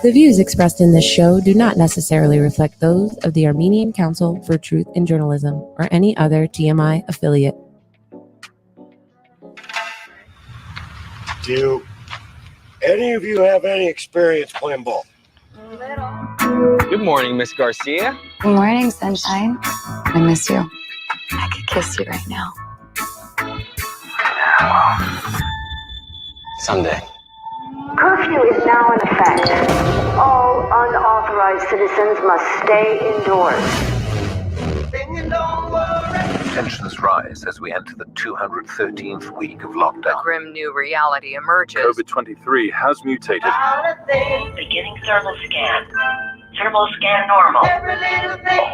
The views expressed in this show do not necessarily reflect those of the Armenian Council for Truth in Journalism or any other TMI affiliate. Do any of you have any experience playing ball? Good morning, Miss Garcia. Good morning, sunshine. I miss you. I could kiss you right now. Someday. Curfew is now in effect. All unauthorized citizens must stay indoors. Tensions rise as we enter the 213th week of lockdown. A grim new reality emerges. COVID-23 has mutated. Beginning thermal scan. Thermal scan normal. A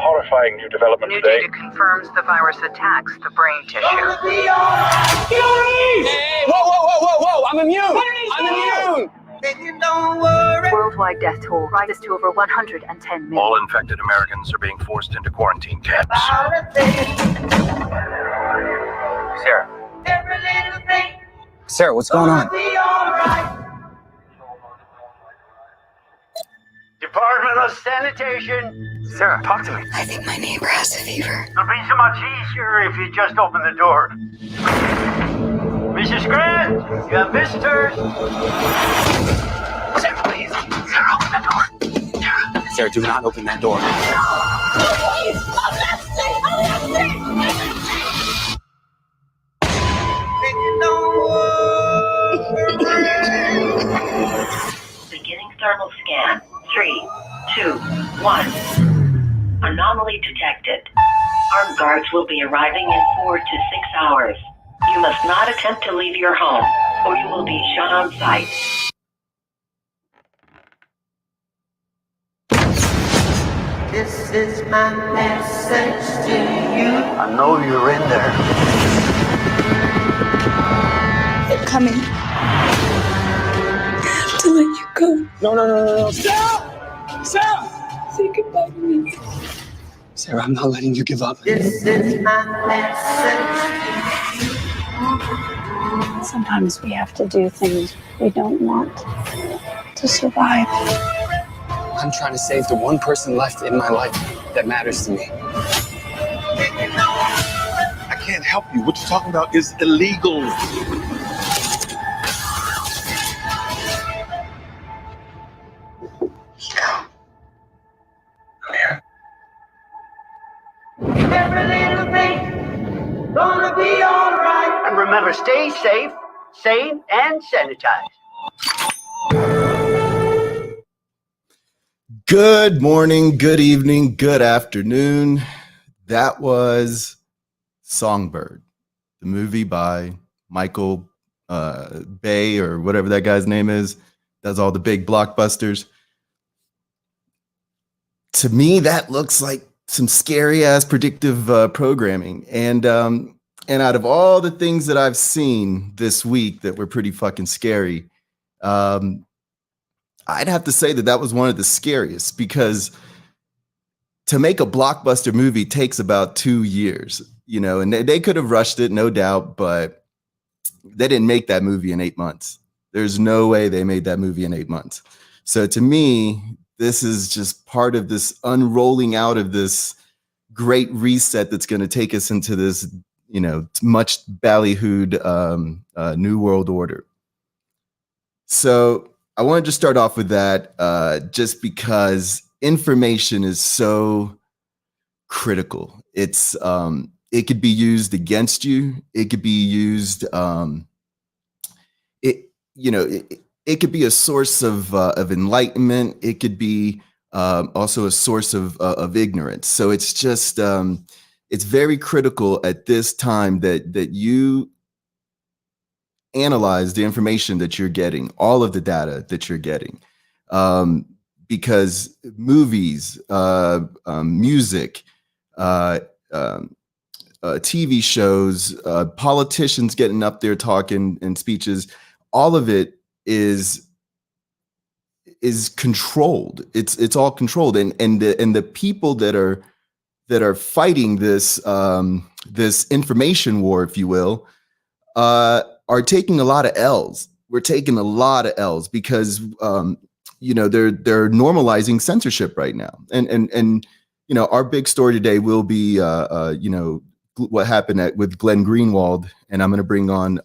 horrifying new development New today. data confirms the virus attacks the brain tissue. Hey, whoa! I'm immune! Worldwide death toll rises to over 110 million. All infected Americans are being forced into quarantine camps. Sarah, what's going on? Department of Sanitation. Sarah, talk to me. I think my neighbor has a fever. It'll be so much easier if you just open the door. Mrs. Grant, you have visitors. Sarah, please. Sarah, open that door. Sarah, do not open that door. Beginning thermal scan. 3, 2, 1. Anomaly detected. Armed guards will be arriving in 4 to 6 hours. You must not attempt to leave your home, or you will be shot on sight. This is my message to you. I know you're in there. They're coming to let you go. No. Sarah! Say goodbye to me. Sarah, I'm not letting you give up. This is my message. Sometimes we have to do things we don't want to survive. I'm trying to save the one person left in my life that matters to me. I can't help you. What you're talking about is illegal. Every little thing gonna be alright. And remember, stay safe, sane, and sanitized. Good morning, good evening, good afternoon. That was Songbird, the movie by Michael Bay or whatever that guy's name is, does all the big blockbusters. To me, that looks like some scary ass predictive programming. And out of all the things that I've seen this week that were pretty fucking scary, I'd have to say that was one of the scariest, because to make a blockbuster movie takes about 2 years, and they could have rushed it, no doubt, but they didn't make that movie in 8 months. There's no way they made that movie in 8 months. So to me, this is just part of this unrolling out of this great reset that's going to take us into this, much ballyhooed new world order. So I wanted to start off with that just because information is so critical. It's it could be used against you. It could be used. It could be a source of enlightenment. It could be also a source of ignorance. So it's just it's very critical at this time that you analyze the information that you're getting, all of the data that you're getting, because movies, music, TV shows, politicians getting up there talking in speeches, all of it is controlled. It's all controlled, and the people that are fighting this this information war, if you will, are taking a lot of L's. We're taking a lot of L's because they're normalizing censorship right now, and our big story today will be what happened with Glenn Greenwald, and I'm going to bring on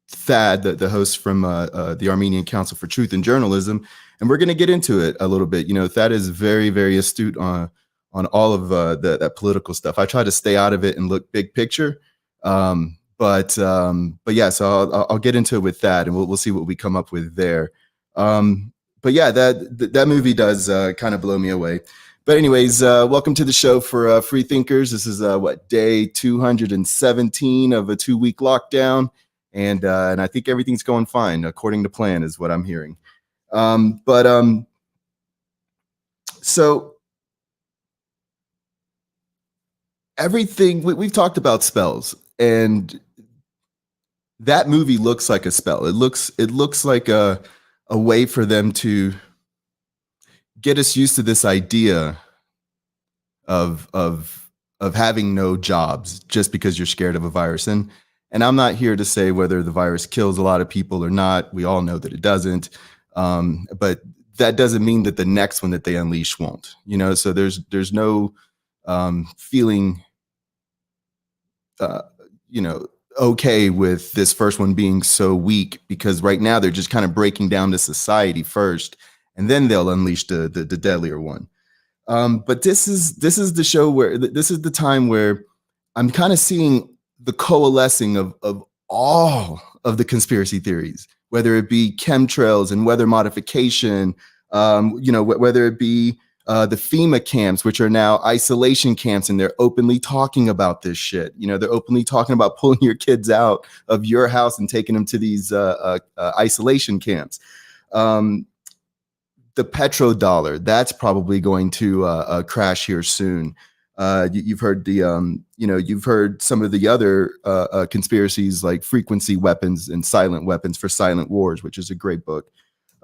Thad, the host from the Armenian Council for Truth and Journalism, and we're going to get into it a little bit. Thad is very, very astute on all of that political stuff. I try to stay out of it and look big picture, but yeah. So I'll get into it with that, and we'll see what we come up with there. But yeah, that movie does kind of blow me away. But anyways, welcome to the show for Free Thinkers. This is day 217 of a 2-week lockdown. And I think everything's going fine according to plan, is what I'm hearing. So everything we've talked about spells, and that movie looks like a spell. It looks like a way for them to get us used to this idea of having no jobs just because you're scared of a virus. And I'm not here to say whether the virus kills a lot of people or not. We all know that it doesn't. But that doesn't mean that the next one that they unleash won't. So there's no feeling, okay with this first one being so weak, because right now they're just kind of breaking down the society first, and then they'll unleash the deadlier one. But this is the show where this is the time where I'm kind of seeing the coalescing of all of the conspiracy theories, whether it be chemtrails and weather modification, whether it be the FEMA camps, which are now isolation camps, and they're openly talking about this shit. They're openly talking about pulling your kids out of your house and taking them to these isolation camps. The petrodollar, that's probably going to crash here soon. You've heard you've heard some of the other conspiracies, like frequency weapons and silent weapons for silent wars, which is a great book.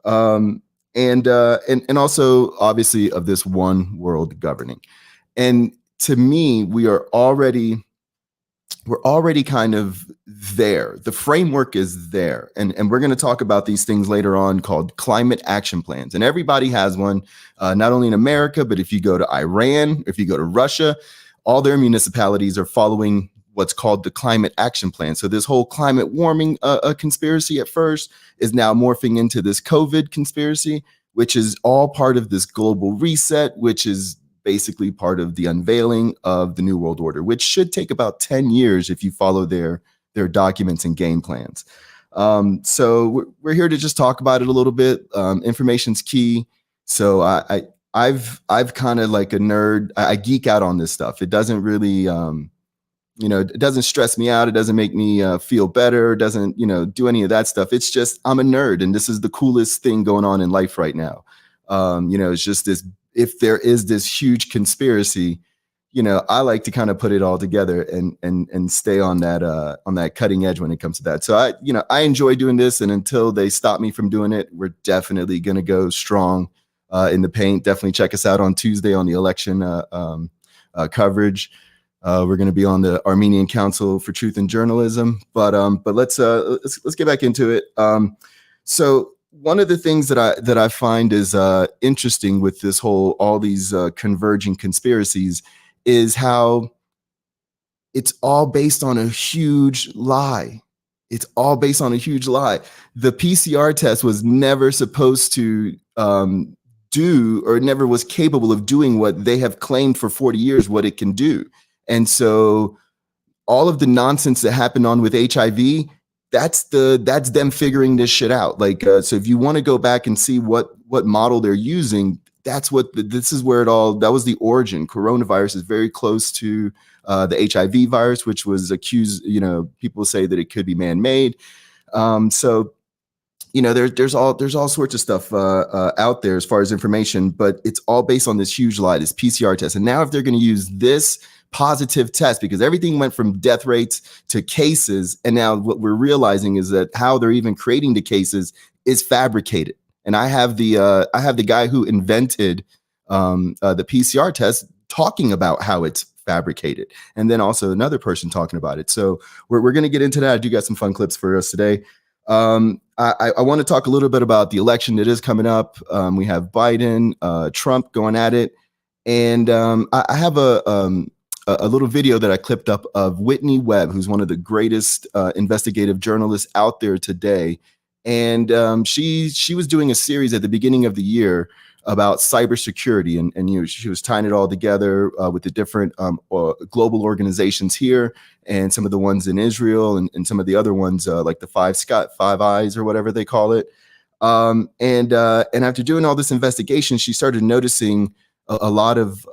And also obviously of this one world governing. And to me, we're already kind of there. The framework is there. And we're going to talk about these things later on, called climate action plans. And everybody has one, not only in America, but if you go to Iran, if you go to Russia, all their municipalities are following what's called the climate action plan. So this whole climate warming conspiracy at first is now morphing into this COVID conspiracy, which is all part of this global reset, which is basically part of the unveiling of the New World Order, which should take about 10 years if you follow their documents and game plans. So we're here to just talk about it a little bit. Information's key. So I've kind of, like a nerd, I geek out on this stuff. It doesn't really, it doesn't stress me out. It doesn't make me feel better. It doesn't, do any of that stuff. It's just, I'm a nerd, and this is the coolest thing going on in life right now. It's just this, if there is this huge conspiracy, I like to kind of put it all together and stay on that cutting edge when it comes to that. So I enjoy doing this, and until they stop me from doing it, we're definitely going to go strong in the paint. Definitely check us out on Tuesday on the election coverage. We're going to be on the Armenian Council for Truth and Journalism, but let's get back into it. So one of the things that I find is interesting with this all these converging conspiracies is how it's all based on a huge lie. It's all based on a huge lie. The PCR test was never supposed to do, or never was capable of doing what they have claimed for 40 years what it can do. And so all of the nonsense that happened on with HIV, that's them figuring this shit out. So if you want to go back and see what model they're using, this is where that was the origin. Coronavirus is very close to the HIV virus, which was accused, people say that it could be man-made. So there's all sorts of stuff out there as far as information, but it's all based on this huge lie, this PCR test. And now if they're going to use this positive test, because everything went from death rates to cases, and now what we're realizing is that how they're even creating the cases is fabricated. And I have the guy who invented the PCR test talking about how it's fabricated, and then also another person talking about it. So we're going to get into that. I do got some fun clips for us today. I want to talk a little bit about the election that is coming up. We have Biden, Trump going at it. And I have a little video that I clipped up of Whitney Webb, who's one of the greatest investigative journalists out there today. And she was doing a series at the beginning of the year about cybersecurity, and she was tying it all together with the different global organizations here, and some of the ones in Israel, and some of the other ones like the Five Eyes or whatever they call it. And after doing all this investigation, she started noticing a lot of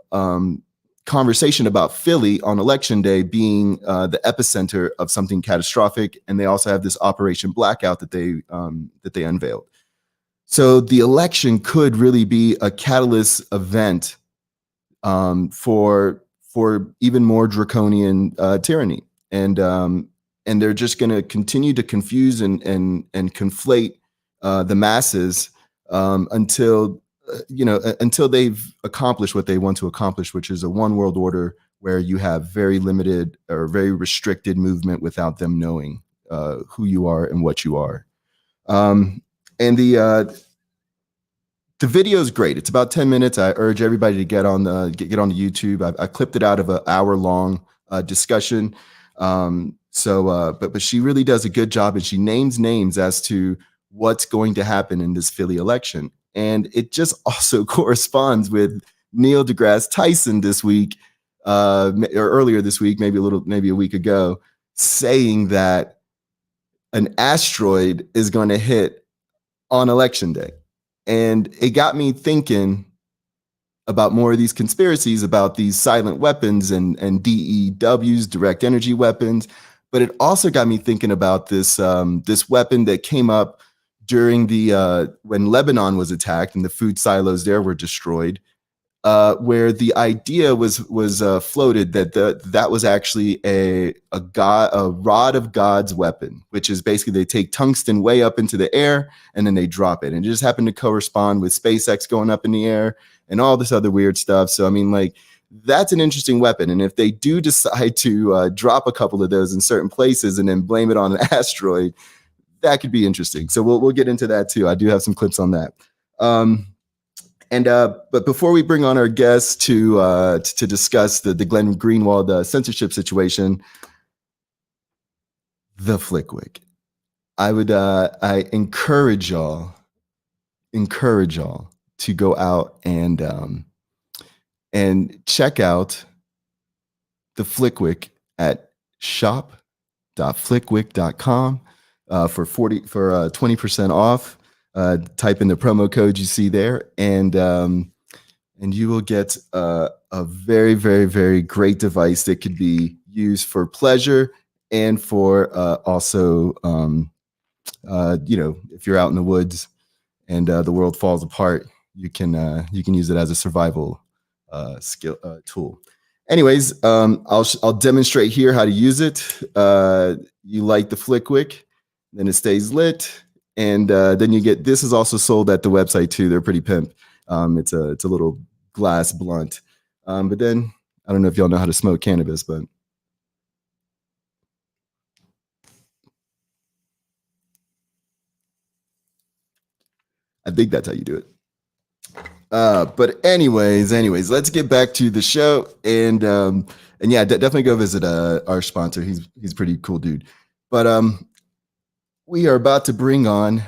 conversation about Philly on election day being the epicenter of something catastrophic, and they also have this Operation Blackout that they unveiled. So the election could really be a catalyst event for even more draconian tyranny, and they're just going to continue to confuse and conflate the masses until they've accomplished what they want to accomplish, which is a one world order where you have very limited or very restricted movement without them knowing who you are and what you are. And the video is great. It's about 10 minutes. I urge everybody to get on the YouTube. I clipped it out of an hour-long discussion. But she really does a good job, and she names names as to what's going to happen in this Philly election. And it just also corresponds with Neil deGrasse Tyson this week, or earlier this week, maybe a week ago, saying that an asteroid is going to hit on election day. And it got me thinking about more of these conspiracies about these silent weapons and DEWs, direct energy weapons. But it also got me thinking about this weapon that came up during when Lebanon was attacked and the food silos there were destroyed, where the idea was floated that was actually a rod of God's weapon, which is basically they take tungsten way up into the air and then they drop it. And it just happened to correspond with SpaceX going up in the air and all this other weird stuff. So, I mean, like, that's an interesting weapon. And if they do decide to drop a couple of those in certain places and then blame it on an asteroid, that could be interesting. So we'll get into that too. I do have some clips on that. But before we bring on our guests to discuss the Glenn Greenwald censorship situation, the Flickwick, I encourage y'all to go out and check out the Flickwick at shop.flickwick.com for 20% off. Type in the promo code you see there, and you will get a very, very, very great device that could be used for pleasure and for also, if you're out in the woods and the world falls apart, you can use it as a survival skill tool. Anyways, I'll demonstrate here how to use it. You light the Flickwick, then it stays lit. And then you get, this is also sold at the website too. They're pretty pimp. It's a little glass blunt. But then, I don't know if y'all know how to smoke cannabis, but I think that's how you do it. But anyways, let's get back to the show. And yeah, definitely go visit our sponsor. He's a pretty cool dude. But we are about to bring on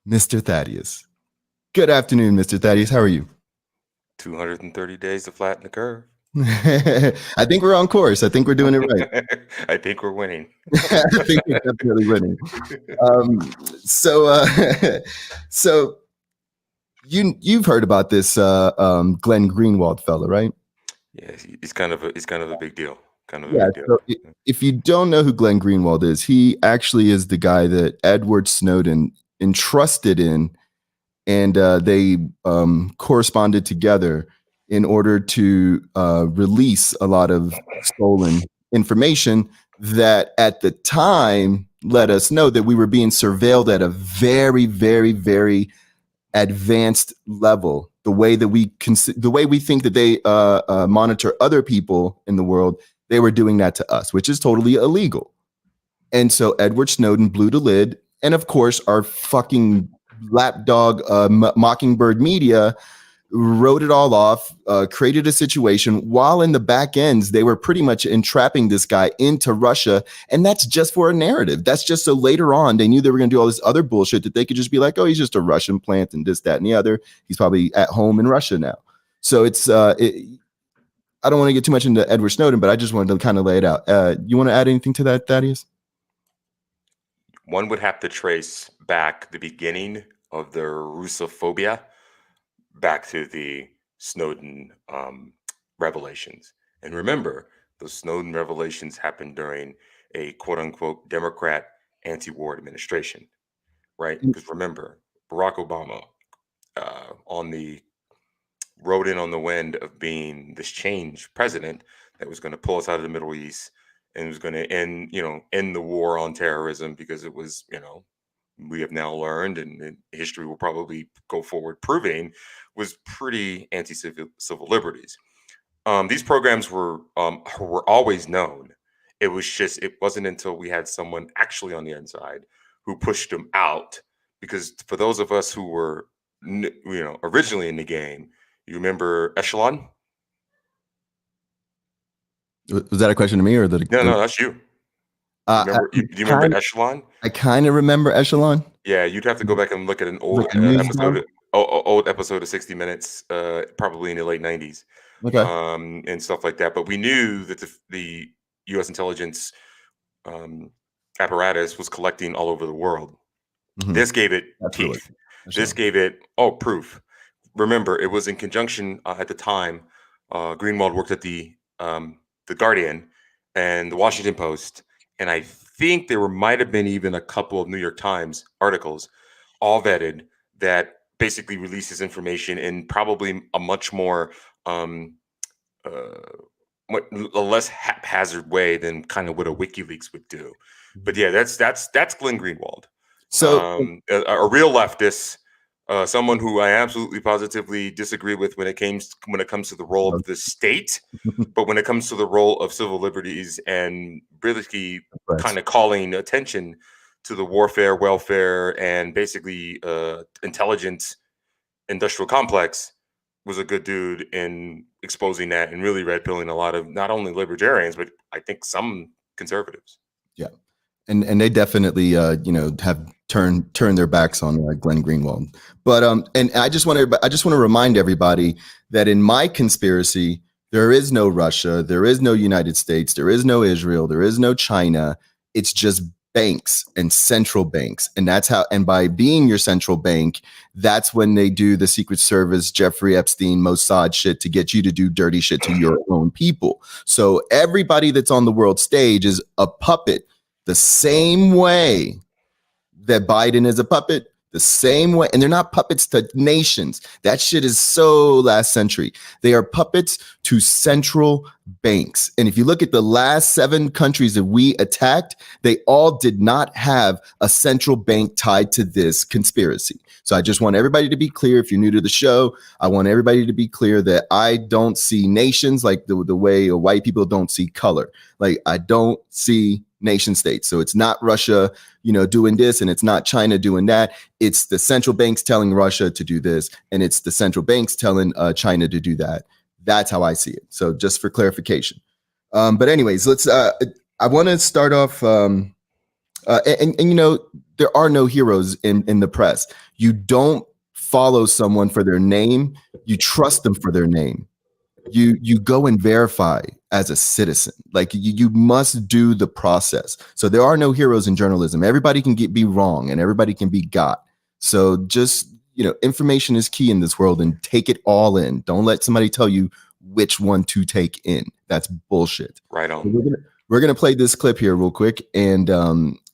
Mr. Thaddeus. Good afternoon, Mr. Thaddeus. How are you? 230 days to flatten the curve. I think we're on course. I think we're doing it right. I think we're winning. I think we're definitely winning. So you've heard about this Glenn Greenwald fella, right? Yeah, it's kind of a big deal. So if you don't know who Glenn Greenwald is, he actually is the guy that Edward Snowden entrusted in, and they corresponded together in order to release a lot of stolen information that at the time let us know that we were being surveilled at a very, very, very advanced level. The way that we think that they monitor other people in the world, they were doing that to us, which is totally illegal. And so Edward Snowden blew the lid And of course, our fucking lapdog Mockingbird Media wrote it all off, created a situation while in the back ends, they were pretty much entrapping this guy into Russia. And that's just for a narrative. That's just so later on, they knew they were going to do all this other bullshit that they could just be like, oh, he's just a Russian plant and this, that, and the other. He's probably at home in Russia now. So it's, I don't want to get too much into Edward Snowden, but I just wanted to kind of lay it out. You want to add anything to that, Thaddeus? One would have to trace back the beginning of the Russophobia back to the Snowden revelations. And remember, those Snowden revelations happened during a quote unquote Democrat anti-war administration, right? Because remember, Barack Obama rode in on the wind of being this change president that was going to pull us out of the Middle East and was going to end the war on terrorism, because it was, we have now learned, and history will probably go forward proving, was pretty anti-civil liberties. These programs were always known. It wasn't until we had someone actually on the inside who pushed them out. Because for those of us who were, originally in the game, you remember Echelon? Was that a question to me or the? No, that's you. Do you remember Echelon? I kind of remember Echelon. Yeah, you'd have to go back and look at an old episode of 60 Minutes, probably in the late 90s, and stuff like that. But we knew that the U.S. intelligence apparatus was collecting all over the world. Mm-hmm. This gave it teeth. This gave it proof. Remember, it was in conjunction at the time. Greenwald worked at the Guardian and the Washington Post. And I think there might have been even a couple of New York Times articles, all vetted, that basically releases information in probably a much more a less haphazard way than kind of what a WikiLeaks would do. But yeah, that's Glenn Greenwald. So a real leftist, someone who I absolutely positively disagree with when it comes to the role of the state, but when it comes to the role of civil liberties and really kind of calling attention to the warfare, welfare, and basically intelligence industrial complex, was a good dude in exposing that and really red pilling a lot of not only libertarians, but I think some conservatives. Yeah. And they definitely have turned their backs on Glenn Greenwald. But and I just want to remind everybody that in my conspiracy, there is no Russia, there is no United States, there is no Israel, there is no China. It's just banks and central banks. And that's how, and by being your central bank, that's when they do the Secret Service, Jeffrey Epstein, Mossad shit to get you to do dirty shit to your own people. So everybody that's on the world stage is a puppet, the same way that Biden is a puppet, the same way. And they're not puppets to nations. That shit is so last century. They are puppets to central banks. And if you look at the last 7 countries that we attacked, they all did not have a central bank tied to this conspiracy. So I just want everybody to be clear. If you're new to the show, I want everybody to be clear that I don't see nations like the way white people don't see color. Like I don't see nation states. So it's not Russia, doing this, and it's not China doing that. It's the central banks telling Russia to do this, and it's the central banks telling China to do that. That's how I see it. So just for clarification. But anyways, let's. I want to start off. And there are no heroes in the press. You don't follow someone for their name. You trust them for their name. You go and verify as a citizen. Like you must do the process. So there are no heroes in journalism. Everybody can be wrong and everybody can be got. So just, information is key in this world, and take it all in. Don't let somebody tell you which one to take in. That's bullshit. Right on. So we're gonna play this clip here real quick, and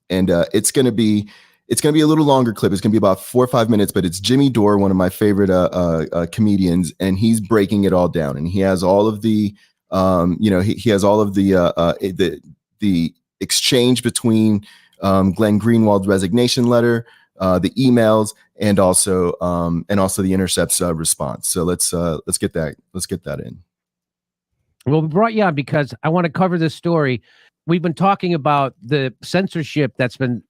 it's gonna be a little longer clip. It's gonna be about 4 or 5 minutes, but it's Jimmy Dore, one of my favorite comedians, and he's breaking it all down. And he has all of the he has all of the exchange between Glenn Greenwald's resignation letter, the emails, and also the Intercept's response. So let's get that in. Well, we brought you on because I want to cover this story. We've been talking about the censorship that's been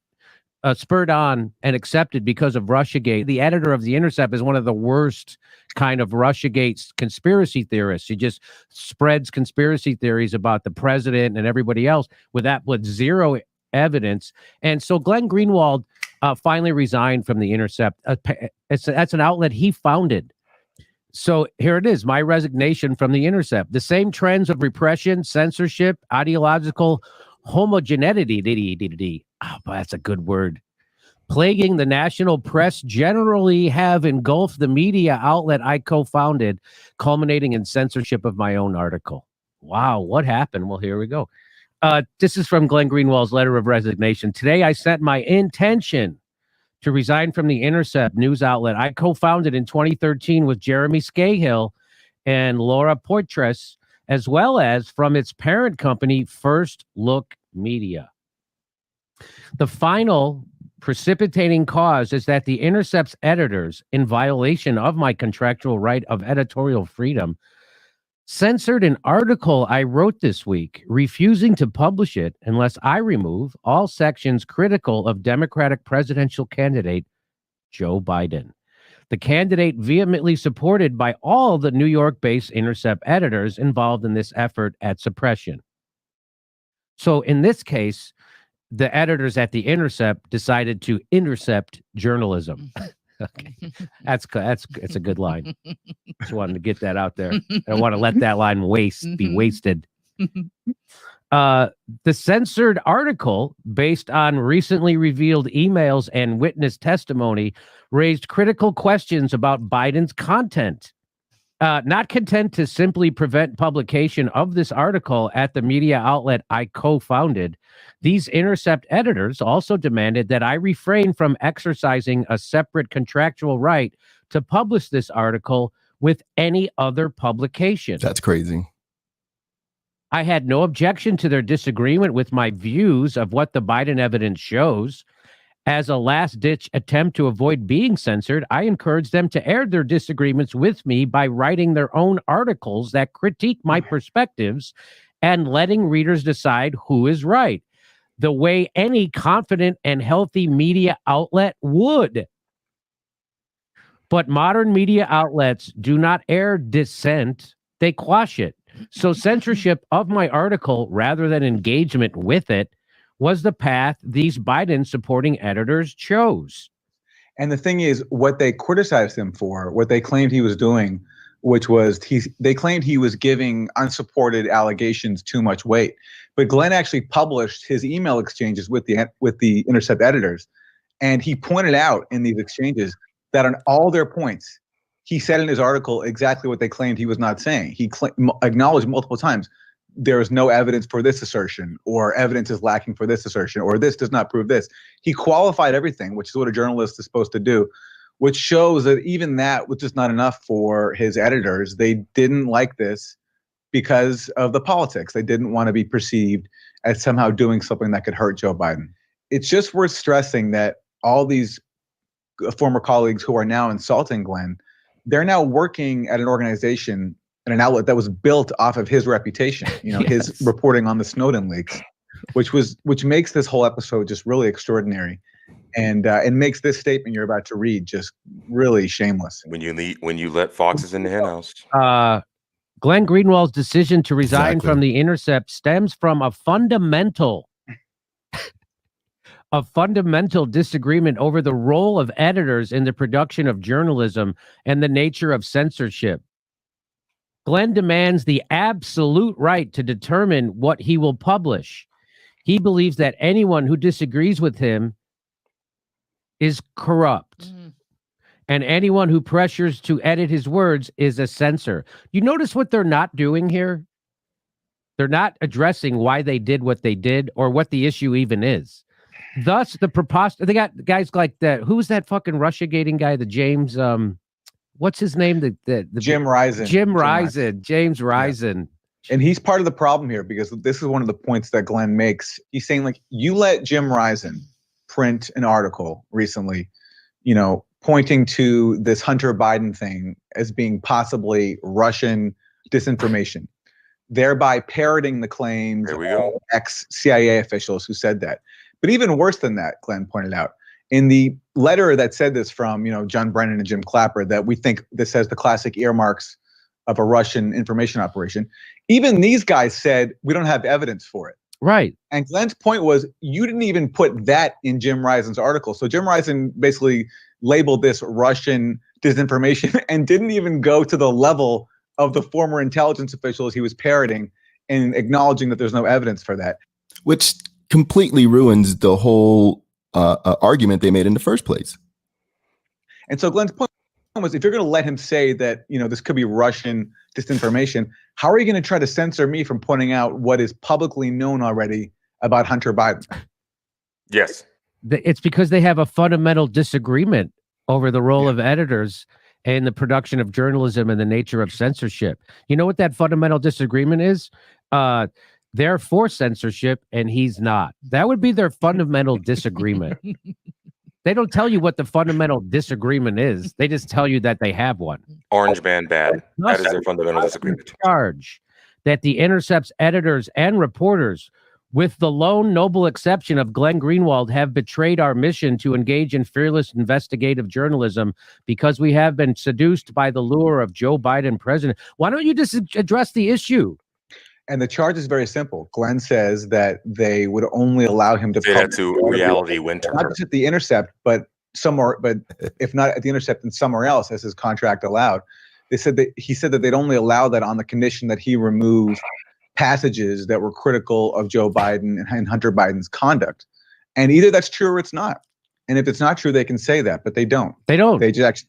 spurred on and accepted because of Russiagate. The editor of The Intercept is one of the worst kind of Russiagate conspiracy theorists. He just spreads conspiracy theories about the president and everybody else with zero evidence. And so Glenn Greenwald finally resigned from The Intercept. That's an outlet he founded. So here it is, my resignation from The Intercept. The same trends of repression, censorship, ideological homogeneity, that's a good word, plaguing the national press generally have engulfed the media outlet I co-founded, culminating in censorship of my own article. Wow, what happened? Well, here we go. This is from Glenn Greenwald's letter of resignation. Today, I sent my intention to resign from The Intercept news outlet I co-founded in 2013 with Jeremy Scahill and Laura Poitras, as well as from its parent company, First Look Media. The final precipitating cause is that The Intercept's editors, in violation of my contractual right of editorial freedom, censored an article I wrote this week, refusing to publish it unless I remove all sections critical of Democratic presidential candidate Joe Biden. The candidate vehemently supported by all the New York-based Intercept editors involved in this effort at suppression. So in this case, the editors at The Intercept decided to intercept journalism. Okay, it's a good line. Just wanted to get that out there. I don't want to let that line be wasted. The censored article, based on recently revealed emails and witness testimony, raised critical questions about Biden's content. Not content to simply prevent publication of this article at the media outlet I co-founded, these Intercept editors also demanded that I refrain from exercising a separate contractual right to publish this article with any other publication. That's crazy. I had no objection to their disagreement with my views of what the Biden evidence shows. As a last-ditch attempt to avoid being censored, I encouraged them to air their disagreements with me by writing their own articles that critique my perspectives and letting readers decide who is right, the way any confident and healthy media outlet would. But modern media outlets do not air dissent, they quash it. So censorship of my article, rather than engagement with it, was the path these Biden-supporting editors chose. And the thing is, what they criticized him for, what they claimed he was doing, which was they claimed he was giving unsupported allegations too much weight. But Glenn actually published his email exchanges with the Intercept editors, and he pointed out in these exchanges that on all their points, he said in his article exactly what they claimed he was not saying. He acknowledged multiple times, there is no evidence for this assertion, or evidence is lacking for this assertion, or this does not prove this. He qualified everything, which is what a journalist is supposed to do, which shows that even that was just not enough for his editors. They didn't like this because of the politics. They didn't want to be perceived as somehow doing something that could hurt Joe Biden. It's just worth stressing that all these former colleagues who are now insulting Glenn, they're now working at an organization and an outlet that was built off of his reputation, Yes. His reporting on the Snowden leaks, which makes this whole episode just really extraordinary, and makes this statement you're about to read just really shameless. When you let foxes in the henhouse. Glenn Greenwald's decision to resign from The Intercept stems from a fundamental disagreement over the role of editors in the production of journalism and the nature of censorship. Glenn demands the absolute right to determine what he will publish. He believes that anyone who disagrees with him is corrupt. And anyone who pressures to edit his words is a censor. You notice what they're not doing here? They're not addressing why they did what they did or what the issue even is. Thus, they got guys like that. Who's that fucking Russiagating guy? The James, what's his name? The Jim Risen. James Risen. And he's part of the problem here, because this is one of the points that Glenn makes. He's saying, like, you let Jim Risen print an article recently, pointing to this Hunter Biden thing as being possibly Russian disinformation, thereby parroting the claims of ex-CIA officials who said that. But even worse than that, Glenn pointed out, in the letter that said this from, John Brennan and Jim Clapper, that we think this has the classic earmarks of a Russian information operation, even these guys said, we don't have evidence for it. Right. And Glenn's point was, you didn't even put that in Jim Risen's article. So Jim Risen basically labeled this Russian disinformation and didn't even go to the level of the former intelligence officials he was parroting and acknowledging that there's no evidence for that. Which completely ruins the whole argument they made in the first place. And so Glenn's point was, if you're going to let him say that, this could be Russian disinformation, how are you going to try to censor me from pointing out what is publicly known already about Hunter Biden? Yes. It's because they have a fundamental disagreement over the role of editors and the production of journalism and the nature of censorship. You know what that fundamental disagreement is? They're for censorship and he's not. That would be their fundamental disagreement. They don't tell you what the fundamental disagreement is. They just tell you that they have one. Orange man bad. That is their fundamental disagreement. Charge that the Intercept's editors and reporters, with the lone noble exception of Glenn Greenwald, have betrayed our mission to engage in fearless investigative journalism because we have been seduced by the lure of Joe Biden president. Why don't you just address the issue? And the charge is very simple. Glenn says that they would only allow him to say that to Reality Winter, not just at the Intercept, but somewhere. But if not at the Intercept, then somewhere else, as his contract allowed. He said that they'd only allow that on the condition that he remove passages that were critical of Joe Biden and Hunter Biden's conduct. And either that's true or it's not. And if it's not true, they can say that, but they don't. They don't. They just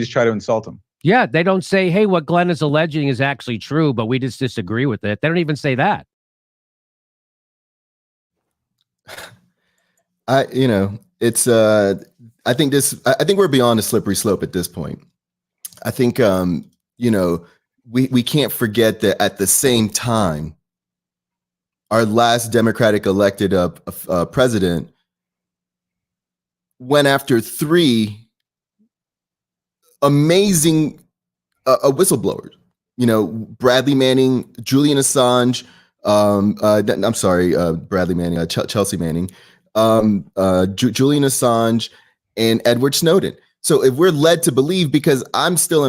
try to insult him. Yeah, they don't say, hey, what Glenn is alleging is actually true, but we just disagree with it. They don't even say that. I think we're beyond a slippery slope at this point. I think, we can't forget that at the same time, our last Democratic elected president went after 3 amazing whistleblowers, Bradley Manning, Julian Assange, Bradley Manning, Chelsea Manning, Julian Assange, and Edward Snowden. So if we're led to believe, because I'm still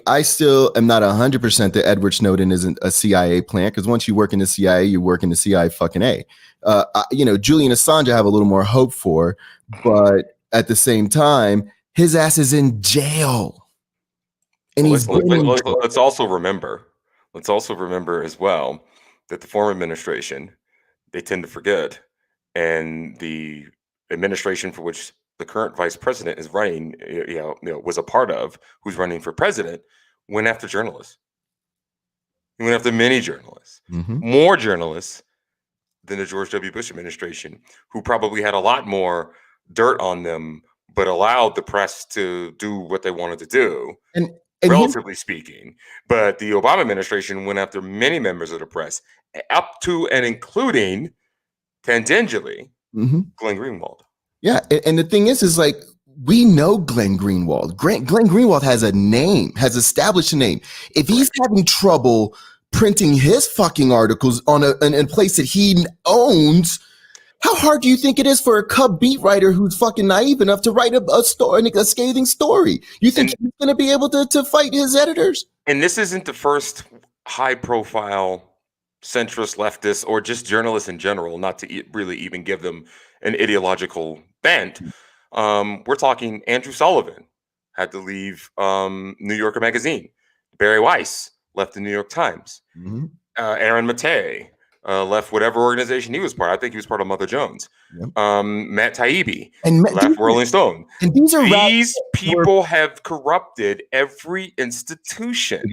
I still am not 100% that Edward Snowden isn't a CIA plant, because once you work in the CIA, you work in the CIA fucking A. Julian Assange I have a little more hope for, but at the same time, his ass is in jail. And let's also remember as well that the former administration, they tend to forget, and the administration for which the current vice president is running, was a part of, who's running for president, went after journalists. He went after many journalists, more journalists than the George W. Bush administration, who probably had a lot more dirt on them, but allowed the press to do what they wanted to do, and relatively speaking. But the Obama administration went after many members of the press, up to and including, tangentially, Glenn Greenwald. Yeah, and the thing is like, we know Glenn Greenwald. Glenn Greenwald has a name, has established a name. If he's having trouble printing his fucking articles on a place that he owns, how hard do you think it is for a Cub beat writer who's fucking naive enough to write a scathing story? You think he's going to be able to fight his editors? And this isn't the first high-profile centrist, leftist, or just journalists in general, not to really even give them an ideological bent. We're talking Andrew Sullivan had to leave New Yorker magazine. Barry Weiss left the New York Times. Aaron Matei left whatever organization he was part of. I think he was part of Mother Jones. Matt Taibbi left Rolling Stone. And these people have corrupted every institution.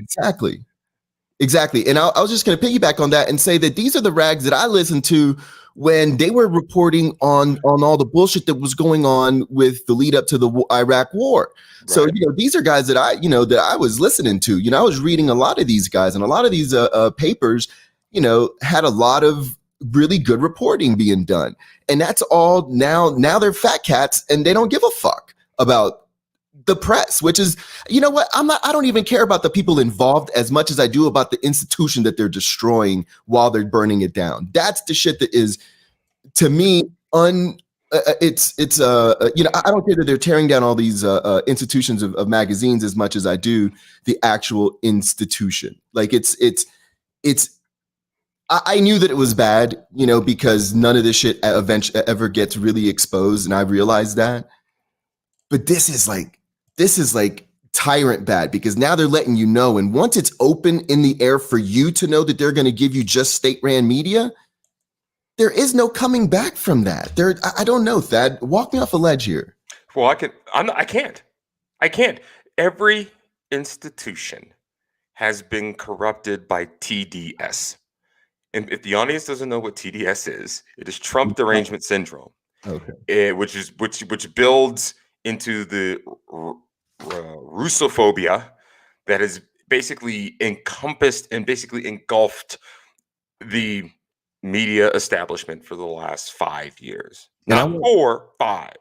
Exactly. And I was just going to piggyback on that and say that these are the rags that I listened to when they were reporting on all the bullshit that was going on with the lead up to the Iraq war. Right. So, these are guys that I was listening to. I was reading a lot of these guys, and a lot of these papers, had a lot of really good reporting being done. And that's all now they're fat cats and they don't give a fuck about the press, which is, I don't even care about the people involved as much as I do about the institution that they're destroying while they're burning it down. That's the shit that is, to me, it's you know, I don't care that they're tearing down all these institutions of magazines as much as I do the actual institution. Like it's I knew that it was bad, you know, because none of this shit eventually ever gets really exposed, and I realized that. But this is like tyrant bad, because now they're letting you know, and once it's open in the air for you to know that they're going to give you just state-ran media, there is no coming back from that. I don't know, Thad. Walk me off a ledge here. Well, I can't. Every institution has been corrupted by TDS. And if the audience doesn't know what TDS is, it is Trump derangement syndrome. Okay. Which builds into the Russophobia that has basically encompassed and basically engulfed the media establishment for the last 5 years. Not 4, 5.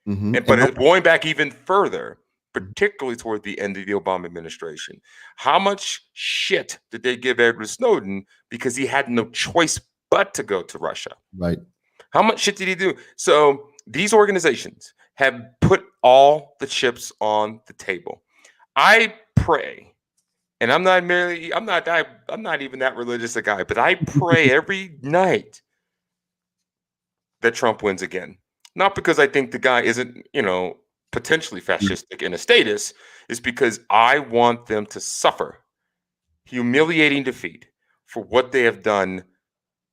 Mm-hmm. But going back even further, particularly toward the end of the Obama administration, how much shit did they give Edward Snowden because he had no choice but to go to Russia? Right. How much shit did he do? So these organizations have put all the chips on the table. I pray, and I'm not even that religious a guy, but I pray every night that Trump wins again. Not because I think the guy isn't, you know, potentially fascistic in a status, is because I want them to suffer humiliating defeat for what they have done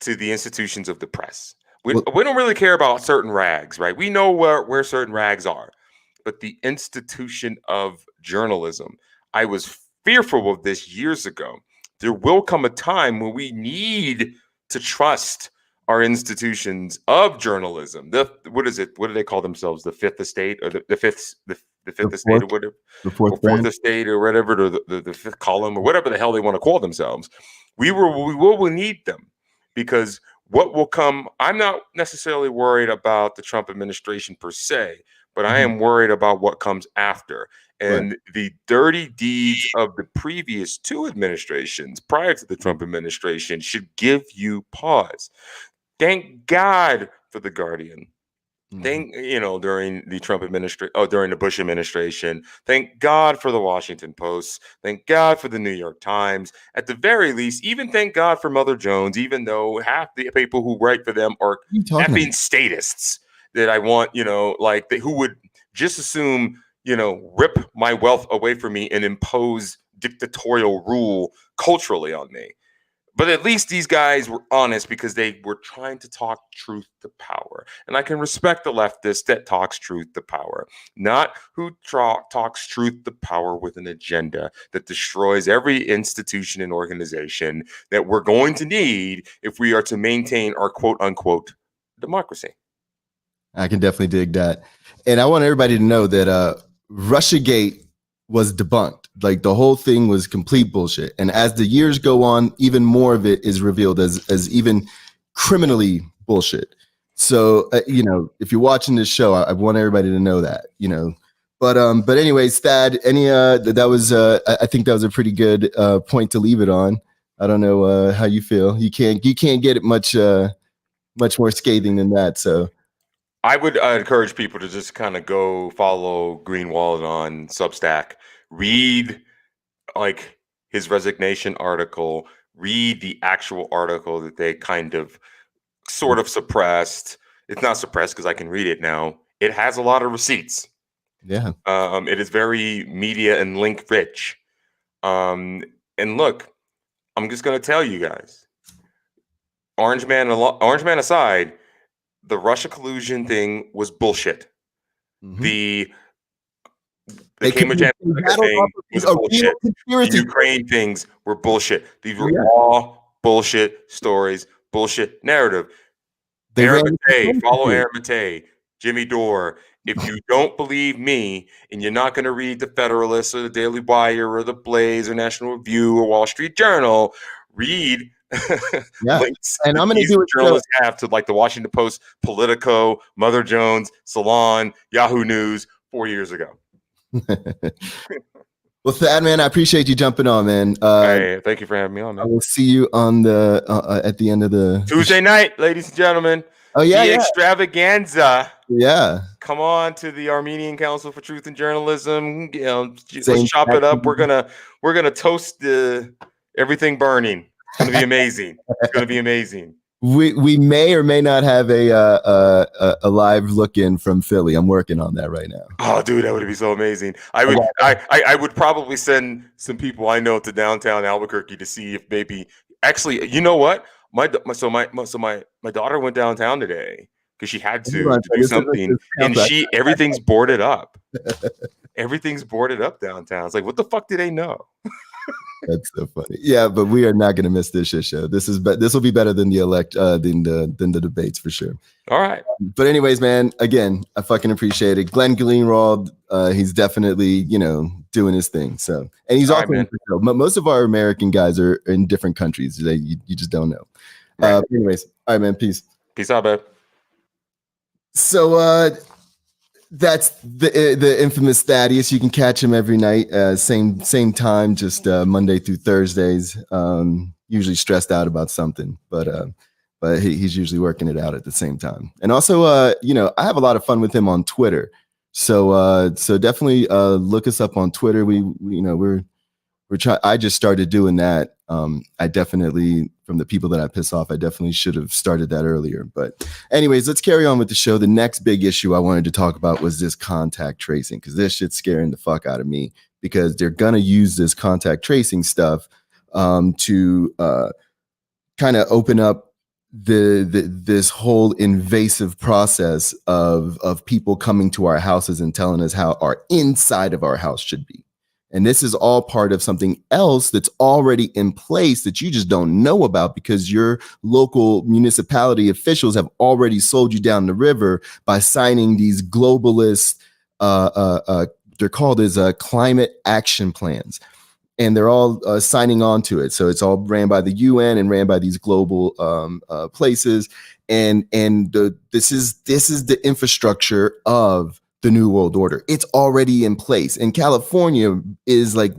to the institutions of the press. We don't really care about certain rags, right? We know where certain rags are, but the institution of journalism, I was fearful of this years ago. There will come a time when we need to trust our institutions of journalism. What is it? What do they call themselves? The fifth estate, or the fifth estate, or whatever, the fourth estate, or whatever, or the fifth column, or whatever the hell they want to call themselves. We will need them, because what will come, I'm not necessarily worried about the Trump administration per se, but I am worried about what comes after. And the dirty deeds of the previous 2 administrations prior to the Trump administration should give you pause. Thank God for The Guardian. During the Trump administration, during the Bush administration, thank God for the Washington Post. Thank God for the New York Times. At the very least, even thank God for Mother Jones, even though half the people who write for them are effing statists that I want, who would just assume, rip my wealth away from me and impose dictatorial rule culturally on me. But at least these guys were honest, because they were trying to talk truth to power. And I can respect the leftist that talks truth to power, not who talks truth to power with an agenda that destroys every institution and organization that we're going to need if we are to maintain our quote unquote democracy. I can definitely dig that. And I want everybody to know that Russiagate was debunked. Like, the whole thing was complete bullshit. And as the years go on, even more of it is revealed as even criminally bullshit. So, if you're watching this show, I want everybody to know that, But anyways, Thad, that was I think that was a pretty good point to leave it on. I don't know how you feel. You can't get it much more scathing than that. So I would encourage people to just kind of go follow Greenwald on Substack, read his resignation article, read the actual article that they kind of sort of suppressed. It's not suppressed because I can read it now. It has a lot of receipts. Yeah. It is very media and link rich. And look, I'm just going to tell you guys, Orange Man aside, the Russia collusion thing was bullshit. Mm-hmm. The Cambridge Analytica thing was bullshit. The Ukraine things were bullshit. These were all bullshit stories, bullshit narrative. Follow Aaron Mattei, Jimmy Dore. If you don't believe me and you're not going to read the Federalist or the Daily Wire or the Blaze or National Review or Wall Street Journal, read links and I'm going to do it. Journalists have to, like the Washington Post, Politico, Mother Jones, Salon, Yahoo News 4 years ago. Well, Thad, man, I appreciate you jumping on, man. Hey, thank you for having me on, man. I will see you on the at the end of the Tuesday night, ladies and gentlemen. Oh yeah, the extravaganza. Yeah. Come on to the Armenian Council for Truth and Journalism. You know, Same let's chop it up. We're gonna toast everything burning. It's gonna be amazing. It's gonna be amazing. We may or may not have a live look in from Philly. I'm working on that right now. Oh, dude, that would be so amazing. I would probably send some people I know to downtown Albuquerque to see if maybe actually, you know what? My daughter went downtown today because she had to do something, and everything's boarded up. Everything's boarded up downtown. It's like, what the fuck do they know? That's so funny. Yeah, but we are not going to miss this shit show. This will be better than the debates for sure. All right. But anyways, man, again, I fucking appreciate it. Glenn Greenwald, he's definitely, doing his thing. So, and he's also most of our American guys are in different countries. You just don't know. Right. Anyways, all right, man. Peace. Peace out, babe. So that's the infamous Thaddeus. You can catch him every night, same time, just Monday through Thursdays. Usually stressed out about something, but he's usually working it out at the same time. And also, I have a lot of fun with him on Twitter. So definitely look us up on Twitter. We're trying. I just started doing that. I definitely, from the people that I piss off, I definitely should have started that earlier. But anyways, let's carry on with the show. The next big issue I wanted to talk about was this contact tracing, because this shit's scaring the fuck out of me, because they're gonna use this contact tracing stuff to kind of open up this whole invasive process of people coming to our houses and telling us how our inside of our house should be. And this is all part of something else that's already in place that you just don't know about, because your local municipality officials have already sold you down the river by signing these globalist, they're called as climate action plans. And they're all signing on to it. So it's all ran by the UN and ran by these global places. And this is the infrastructure of the New World Order. It's already in place. And California is like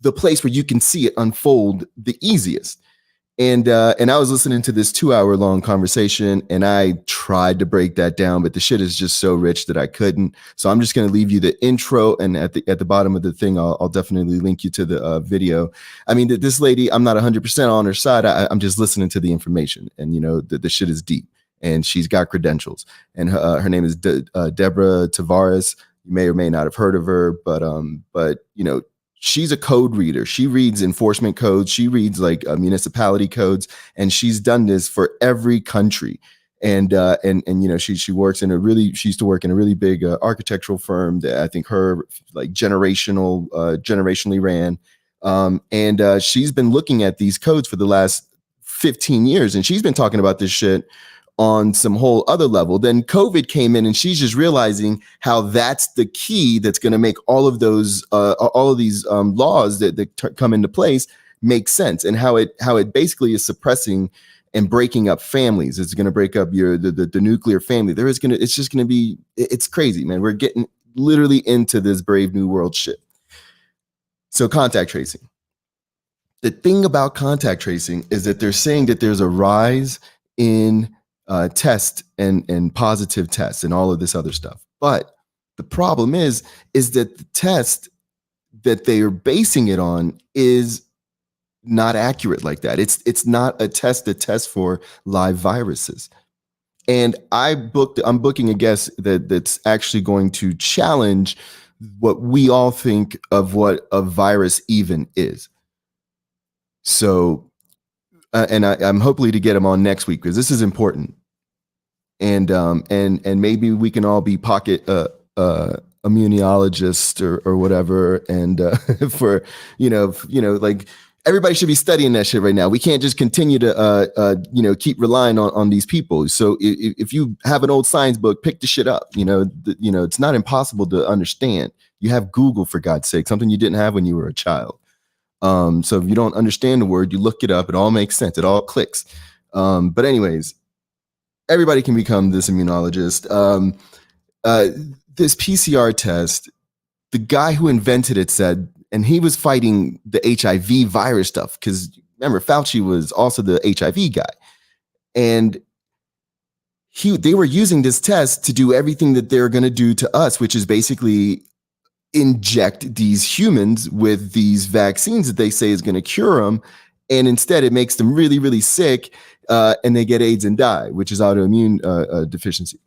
the place where you can see it unfold the easiest. And I was listening to this 2-hour-long conversation, and I tried to break that down, but the shit is just so rich that I couldn't. So I'm just going to leave you the intro, and at the bottom of the thing, I'll definitely link you to the video. I mean, this lady, I'm not 100% on her side. I'm just listening to the information, and the shit is deep, and she's got credentials. And her name is Deborah Tavares. You may or may not have heard of her, but she's a code reader. She reads enforcement codes. She reads like municipality codes, and she's done this for every country. And she works in she used to work in a really big architectural firm that I think her like generationally ran. And she's been looking at these codes for the last 15 years, and she's been talking about this shit on some whole other level. Then COVID came in, and she's just realizing how that's the key that's going to make all of these laws that come into place make sense, and how it basically is suppressing and breaking up families. It's going to break up the nuclear family. It's crazy, man. We're getting literally into this Brave New World shit. So contact tracing. The thing about contact tracing is that they're saying that there's a rise in test and positive tests and all of this other stuff. But the problem is that the test that they are basing it on is not accurate like that. It's not a test that tests for live viruses. And I'm booking a guest that's actually going to challenge what we all think of what a virus even is. So, and I'm hopefully to get him on next week, because this is important. And maybe we can all be pocket immunologists or whatever. And for like everybody should be studying that shit right now. We can't just continue to keep relying on these people. So if you have an old science book, pick the shit up. It's not impossible to understand. You have Google, for God's sake, something you didn't have when you were a child. So if you don't understand the word, you look it up. It all makes sense. It all clicks. But anyways, everybody can become this immunologist. This PCR test, the guy who invented it said, and he was fighting the HIV virus stuff, because remember, Fauci was also the HIV guy. And they were using this test to do everything that they're going to do to us, which is basically inject these humans with these vaccines that they say is going to cure them. And instead it makes them really, really sick, and they get AIDS and die, which is autoimmune deficiency.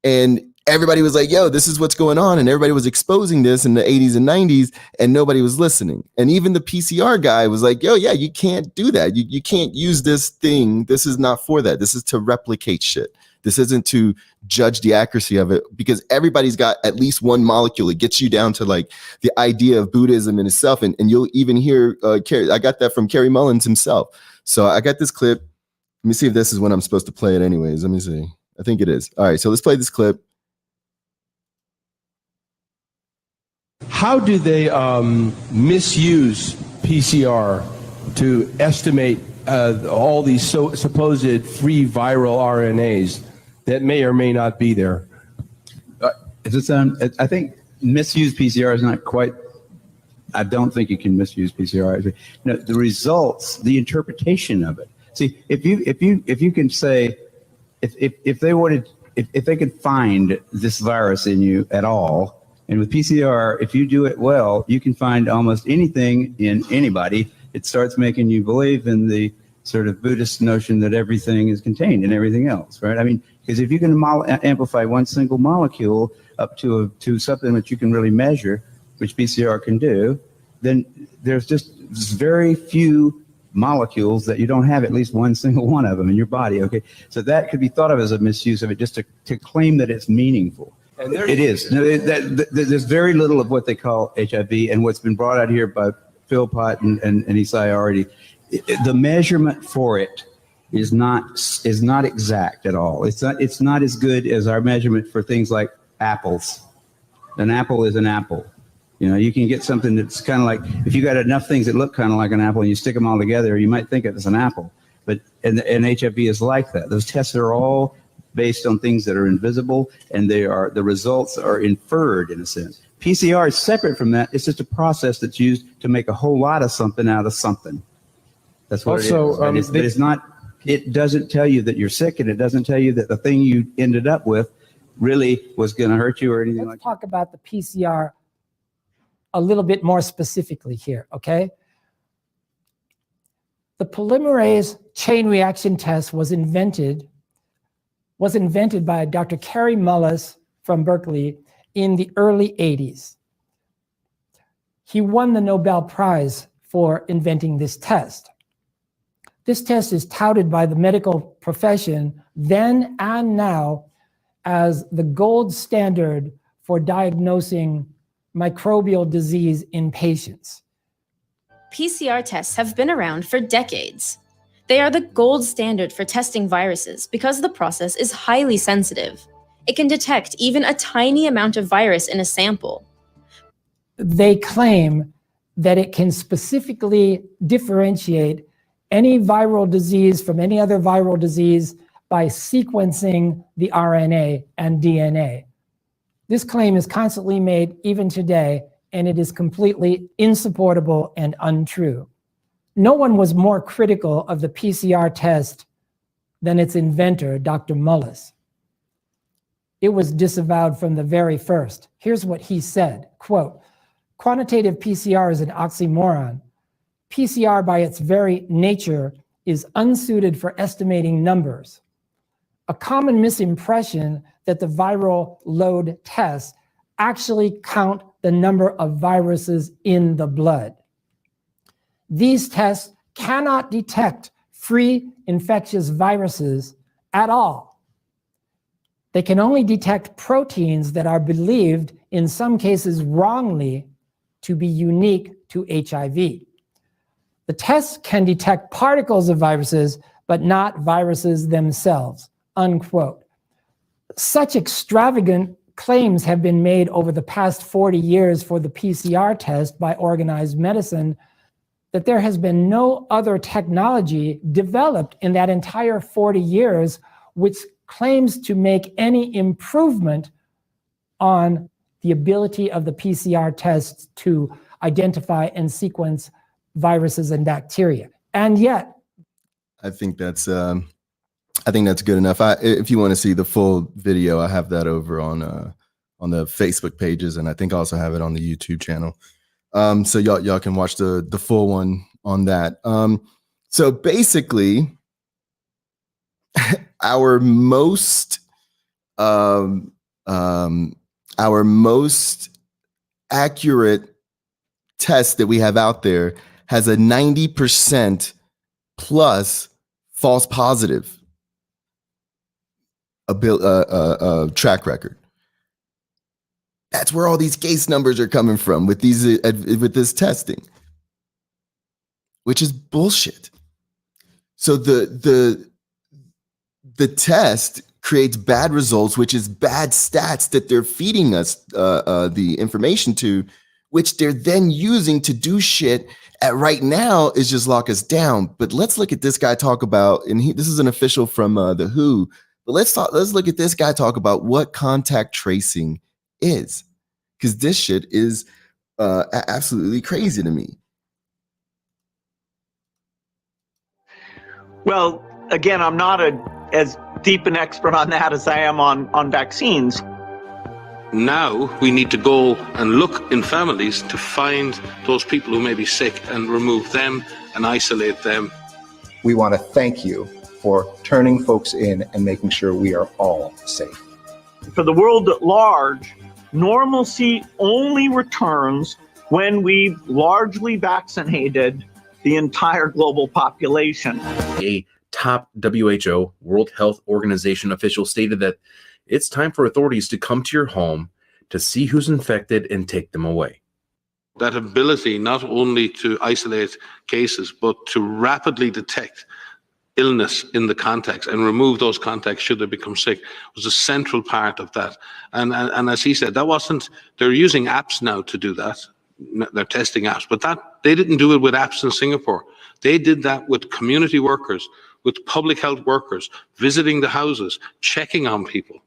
And everybody was like, yo, this is what's going on. And everybody was exposing this in the 80s and 90s, and nobody was listening. And even the PCR guy was like, yo, yeah, you can't do that. You can't use this thing. This is not for that. This is to replicate shit. This isn't to judge the accuracy of it, because everybody's got at least one molecule. It gets you down to like the idea of Buddhism in itself. And you'll even hear, I got that from Kerry Mullins himself. So I got this clip. Let me see if this is when I'm supposed to play it anyways. Let me see. I think it is. All right, so let's play this clip. How do they misuse PCR to estimate all these supposed free viral RNAs that may or may not be there? I think misuse PCR is not quite. I don't think you can misuse PCR. No, the results, the interpretation of it. See, if you can say, if they could find this virus in you at all. And with PCR, if you do it well, you can find almost anything in anybody. It starts making you believe in the sort of Buddhist notion that everything is contained in everything else, right? I mean, because if you can amplify one single molecule up to something that you can really measure, which PCR can do, then there's just very few molecules that you don't have at least one single one of them in your body, okay? So that could be thought of as a misuse of it, just to claim that it's meaningful. And it is. No, there's very little of what they call HIV, and what's been brought out here by Phil Pott and Isai already. The measurement for it is not exact at all. It's not as good as our measurement for things like apples. An apple is an apple. You know, you can get something that's kind of like, if you got enough things that look kind of like an apple and you stick them all together, you might think it's an apple. But and HIV is like that. Those tests are all based on things that are invisible, and the results are inferred in a sense. PCR is separate from that. It's just a process that's used to make a whole lot of something out of something. That's what it is. But it's not. It doesn't tell you that you're sick, and it doesn't tell you that the thing you ended up with really was going to hurt you or anything like that. Let's talk about the PCR a little bit more specifically here, okay? The polymerase chain reaction test was invented by Dr. Kerry Mullis from Berkeley in the early 80s. He won the Nobel Prize for inventing this test. This test is touted by the medical profession then and now as the gold standard for diagnosing microbial disease in patients. PCR tests have been around for decades. They are the gold standard for testing viruses because the process is highly sensitive. It can detect even a tiny amount of virus in a sample. They claim that it can specifically differentiate any viral disease from any other viral disease by sequencing the RNA and DNA. This claim is constantly made even today, and it is completely insupportable and untrue. No one was more critical of the PCR test than its inventor, Dr. Mullis. It was disavowed from the very first. Here's what he said, quote, "Quantitative PCR is an oxymoron. PCR by its very nature is unsuited for estimating numbers. A common misimpression that the viral load tests actually count the number of viruses in the blood. These tests cannot detect free infectious viruses at all. They can only detect proteins that are believed, in some cases wrongly, to be unique to HIV. The tests can detect particles of viruses, but not viruses themselves," unquote. Such extravagant claims have been made over the past 40 years for the PCR test by organized medicine that there has been no other technology developed in that entire 40 years which claims to make any improvement on the ability of the PCR tests to identify and sequence viruses and bacteria. And yet, I think that's I think that's good enough. If you want to see the full video, I have that over on the Facebook pages, and I think I also have it on the YouTube channel. So y'all can watch the full one on that. So basically, our most accurate test that we have out there has a 90% plus false positive track record. That's where all these case numbers are coming from with this testing, which is bullshit. So the test creates bad results, which is bad stats that they're feeding us the information to, which they're then using to do shit at right now is just lock us down. But let's look at this guy talk about, and this is an official from the WHO, but let's look at this guy talk about what contact tracing is, because this shit is absolutely crazy to me. Well, again, I'm not as deep an expert on that as I am on vaccines. Now we need to go and look in families to find those people who may be sick and remove them and isolate them. We want to thank you for turning folks in and making sure we are all safe. For the world at large, normalcy only returns when we've largely vaccinated the entire global population. A top WHO, World Health Organization official stated that it's time for authorities to come to your home to see who's infected and take them away. That ability not only to isolate cases, but to rapidly detect illness in the contacts and remove those contacts should they become sick was a central part of that. And as he said, they're using apps now to do that. They're testing apps, but they didn't do it with apps in Singapore. They did that with community workers, with public health workers, visiting the houses, checking on people,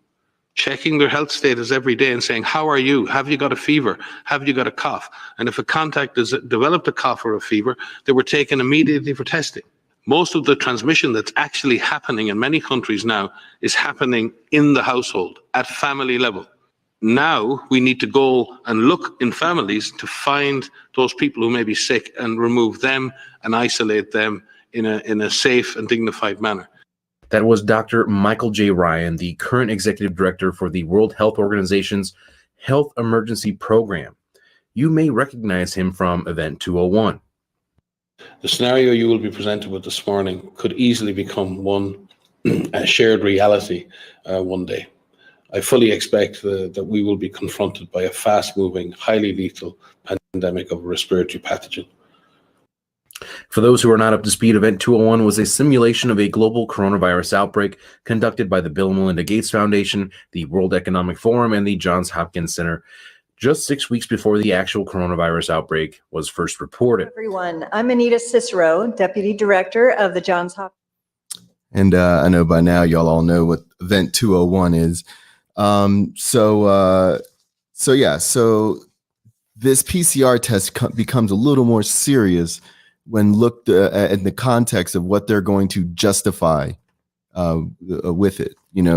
checking their health status every day and saying, how are you? Have you got a fever? Have you got a cough? And if a contact has developed a cough or a fever, they were taken immediately for testing. Most of the transmission that's actually happening in many countries now is happening in the household, at family level. Now we need to go and look in families to find those people who may be sick and remove them and isolate them in a safe and dignified manner. That was Dr. Michael J. Ryan, the current executive director for the World Health Organization's Health Emergency Program. You may recognize him from Event 201. The scenario you will be presented with this morning could easily become a shared reality one day. I fully expect that we will be confronted by a fast-moving, highly lethal pandemic of a respiratory pathogen. For those who are not up to speed, Event 201 was a simulation of a global coronavirus outbreak conducted by the Bill and Melinda Gates Foundation, the World Economic Forum, and the Johns Hopkins Center, just 6 weeks before the actual coronavirus outbreak was first reported. Everyone, I'm Anita Cicero, Deputy Director of the Johns Hopkins. And I know by now y'all all know what Event 201 is. So this PCR test becomes a little more serious when looked at in the context of what they're going to justify with it.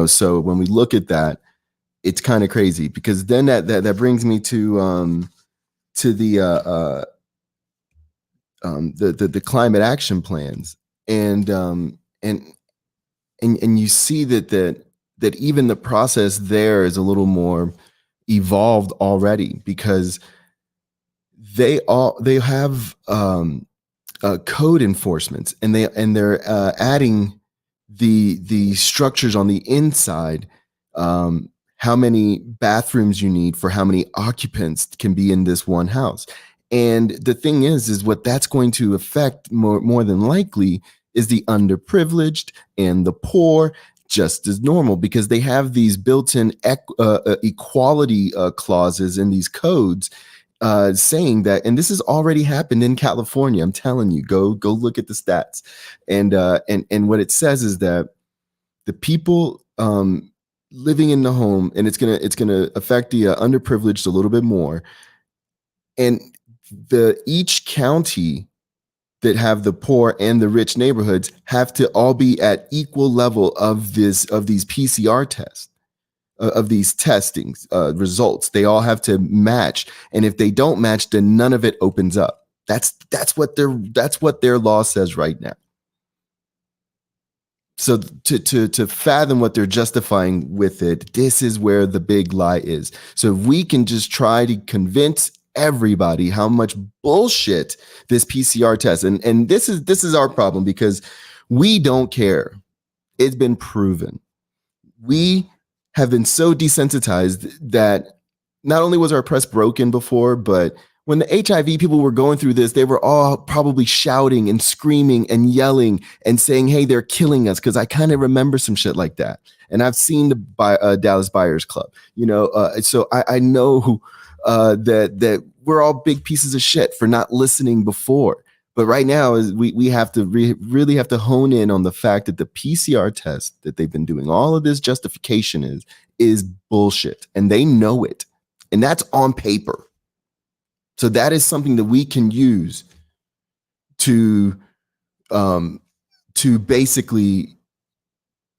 So when we look at that, it's kind of crazy, because then that brings me to the climate action plans, and you see that even the process there is a little more evolved already, because they have code enforcements, and they're adding the structures on the inside, how many bathrooms you need for how many occupants can be in this one house. And the thing is what that's going to affect more than likely is the underprivileged and the poor just as normal, because they have these built-in equality clauses in these codes saying that, and this has already happened in California. I'm telling you, go look at the stats. And what it says is that the people living in the home, and it's gonna affect the underprivileged a little bit more. And each county that have the poor and the rich neighborhoods have to all be at equal level of these PCR tests, of these testings results. They all have to match, and if they don't match, then none of it opens up. That's what their law says right now. So to fathom what they're justifying with it, this is where the big lie is. So if we can just try to convince everybody how much bullshit this PCR test, and this is our problem, because we don't care. It's been proven. We have been so desensitized that not only was our press broken before, but when the HIV people were going through this, they were all probably shouting and screaming and yelling and saying, hey, they're killing us. Because I kind of remember some shit like that. And I've seen the Dallas Buyers Club, so I know that we're all big pieces of shit for not listening before. But right now, we have to really have to hone in on the fact that the PCR test that they've been doing, all of this justification is bullshit. And they know it. And that's on paper. So that is something that we can use to basically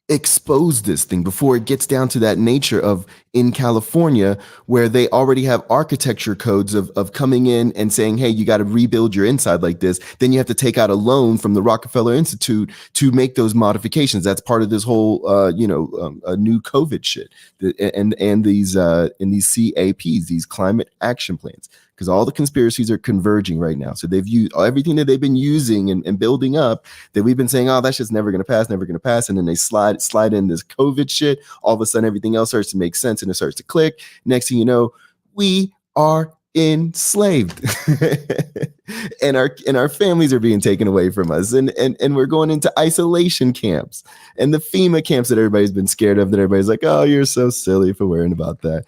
expose this thing before it gets down to that nature of in California, where they already have architecture codes of coming in and saying, hey, you got to rebuild your inside like this. Then you have to take out a loan from the Rockefeller Institute to make those modifications. That's part of this whole, new COVID shit and these CAPs, these climate action plans. Because all the conspiracies are converging right now. So they've used everything that they've been using and building up that we've been saying, oh, that's just never going to pass. And then they slide in this COVID shit. All of a sudden, everything else starts to make sense and it starts to click. Next thing you know, we are enslaved and our families are being taken away from us. And we're going into isolation camps and the FEMA camps that everybody's been scared of, that everybody's like, oh, you're so silly for worrying about that.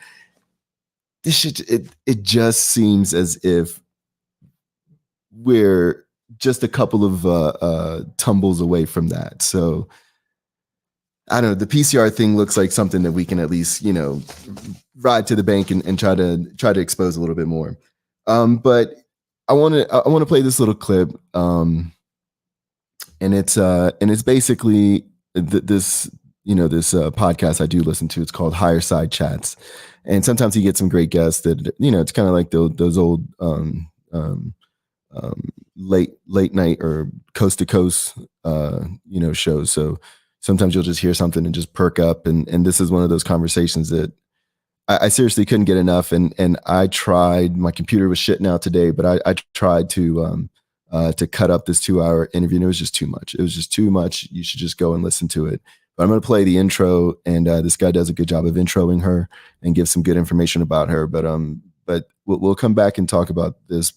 This shit, it just seems as if we're just a couple of tumbles away from that. So I don't know. The PCR thing looks like something that we can at least, ride to the bank and try to expose a little bit more. But I want to play this little clip, and it's basically this podcast I do listen to. It's called Higher Side Chats. And sometimes you get some great guests that, it's kind of like those old late night or coast to coast, shows. So sometimes you'll just hear something and just perk up. And this is one of those conversations that I seriously couldn't get enough. And I tried, my computer was shitting out today, but I tried to cut up this 2-hour interview. And it was just too much. It was just too much. You should just go and listen to it. But I'm going to play the intro, and this guy does a good job of introing her and gives some good information about her. But we'll come back and talk about this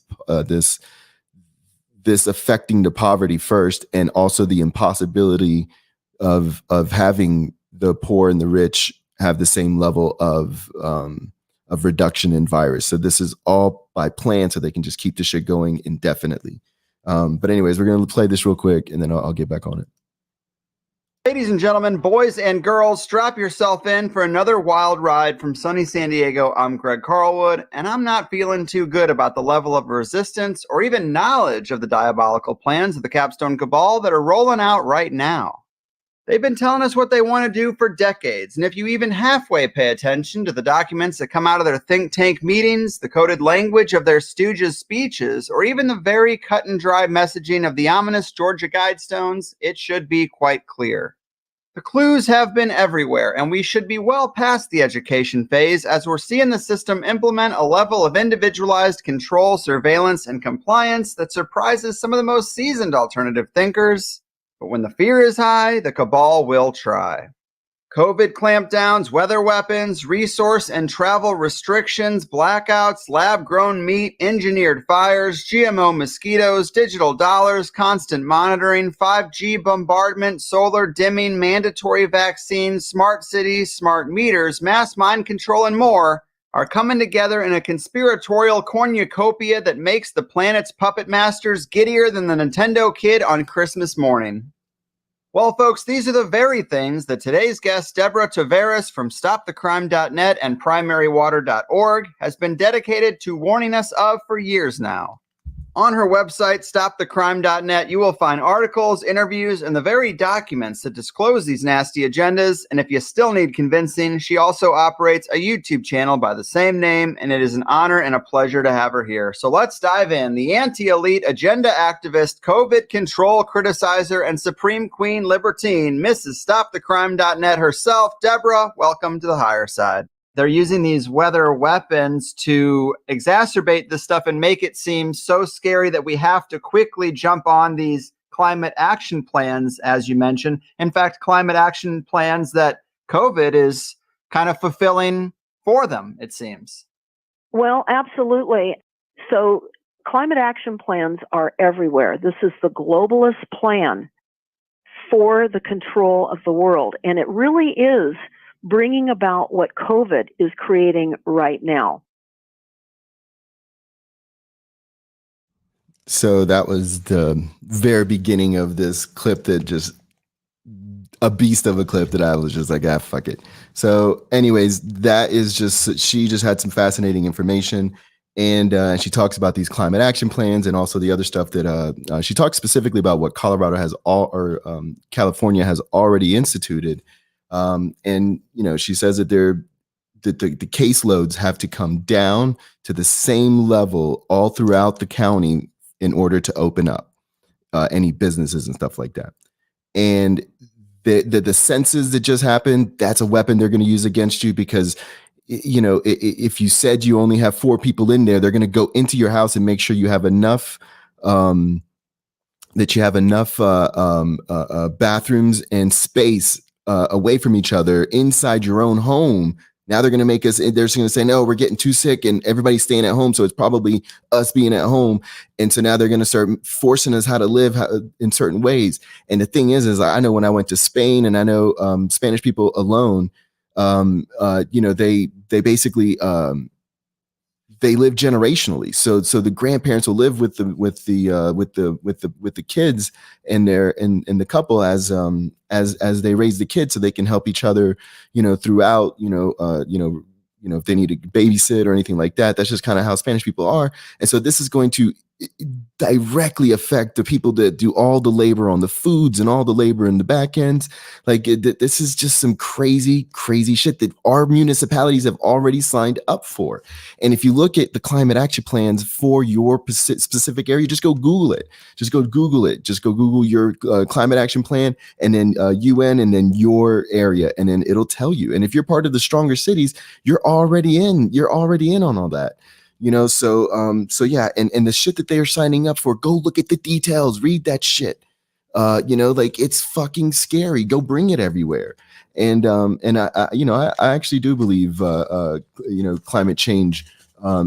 affecting the poverty first, and also the impossibility of having the poor and the rich have the same level of reduction in virus. So this is all by plan, so they can just keep the shit going indefinitely. But anyways, we're going to play this real quick, and then I'll get back on it. Ladies and gentlemen, boys and girls, strap yourself in for another wild ride from sunny San Diego. I'm Greg Carlwood, and I'm not feeling too good about the level of resistance or even knowledge of the diabolical plans of the Capstone Cabal that are rolling out right now. They've been telling us what they want to do for decades, and if you even halfway pay attention to the documents that come out of their think tank meetings, the coded language of their stooges' speeches, or even the very cut and dry messaging of the ominous Georgia Guidestones, it should be quite clear. The clues have been everywhere, and we should be well past the education phase as we're seeing the system implement a level of individualized control, surveillance, and compliance that surprises some of the most seasoned alternative thinkers. But when the fear is high, the cabal will try. COVID clampdowns, weather weapons, resource and travel restrictions, blackouts, lab-grown meat, engineered fires, GMO mosquitoes, digital dollars, constant monitoring, 5G bombardment, solar dimming, mandatory vaccines, smart cities, smart meters, mass mind control, and more are coming together in a conspiratorial cornucopia that makes the planet's puppet masters giddier than the Nintendo kid on Christmas morning. Well, folks, these are the very things that today's guest, Deborah Tavares from StopTheCrime.net and PrimaryWater.org, has been dedicated to warning us of for years now. On her website, stopthecrime.net, you will find articles, interviews, and the very documents that disclose these nasty agendas. And if you still need convincing, she also operates a YouTube channel by the same name, and it is an honor and a pleasure to have her here. So let's dive in. The anti-elite agenda activist, COVID control criticizer, and Supreme Queen libertine, Mrs. StopTheCrime.net herself, Deborah, welcome to the higher side. They're using these weather weapons to exacerbate this stuff and make it seem so scary that we have to quickly jump on these climate action plans, as you mentioned. In fact, climate action plans that COVID is kind of fulfilling for them, it seems. Well, absolutely. So climate action plans are everywhere. This is the globalist plan for the control of the world. And it really is bringing about what COVID is creating right now. So that was the very beginning of this clip that just a beast of a clip that I was just like, fuck it. So anyways, that is just, she just had some fascinating information. And she talks about these climate action plans and also the other stuff that she talks specifically about what Colorado has California has already instituted. And you know, she says that the caseloads have to come down to the same level all throughout the county in order to open up any businesses and stuff like that. And the census that just happened, that's a weapon they're going to use against you, because you know, if you said you only have 4 people in there, they're going to go into your house and make sure you have enough bathrooms and space away from each other inside your own home. Now they're going to make us, they're just going to say, no, we're getting too sick and everybody's staying at home. So it's probably us being at home. And so now they're going to start forcing us how to live in certain ways. And the thing is I know when I went to Spain, and I know Spanish people alone, you know, they basically, they live generationally. So the grandparents will live with the kids and the couple as they raise the kids, so they can help each other, you know, throughout, you know, if they need to babysit or anything like that. That's just kind of how Spanish people are. And so this is going to directly affect the people that do all the labor on the foods and all the labor in the back ends. Like this is just some crazy shit that our municipalities have already signed up for. And if you look at the climate action plans for your specific area, just go Google it. Just go Google your climate action plan, and then UN, and then your area, and then it'll tell you. And if you're part of the stronger cities, you're already in on all that. You know, so yeah, and the shit that they are signing up for, go look at the details, read that shit. You know, like, it's fucking scary. Go bring it everywhere. And I you know, I actually do believe you know, climate change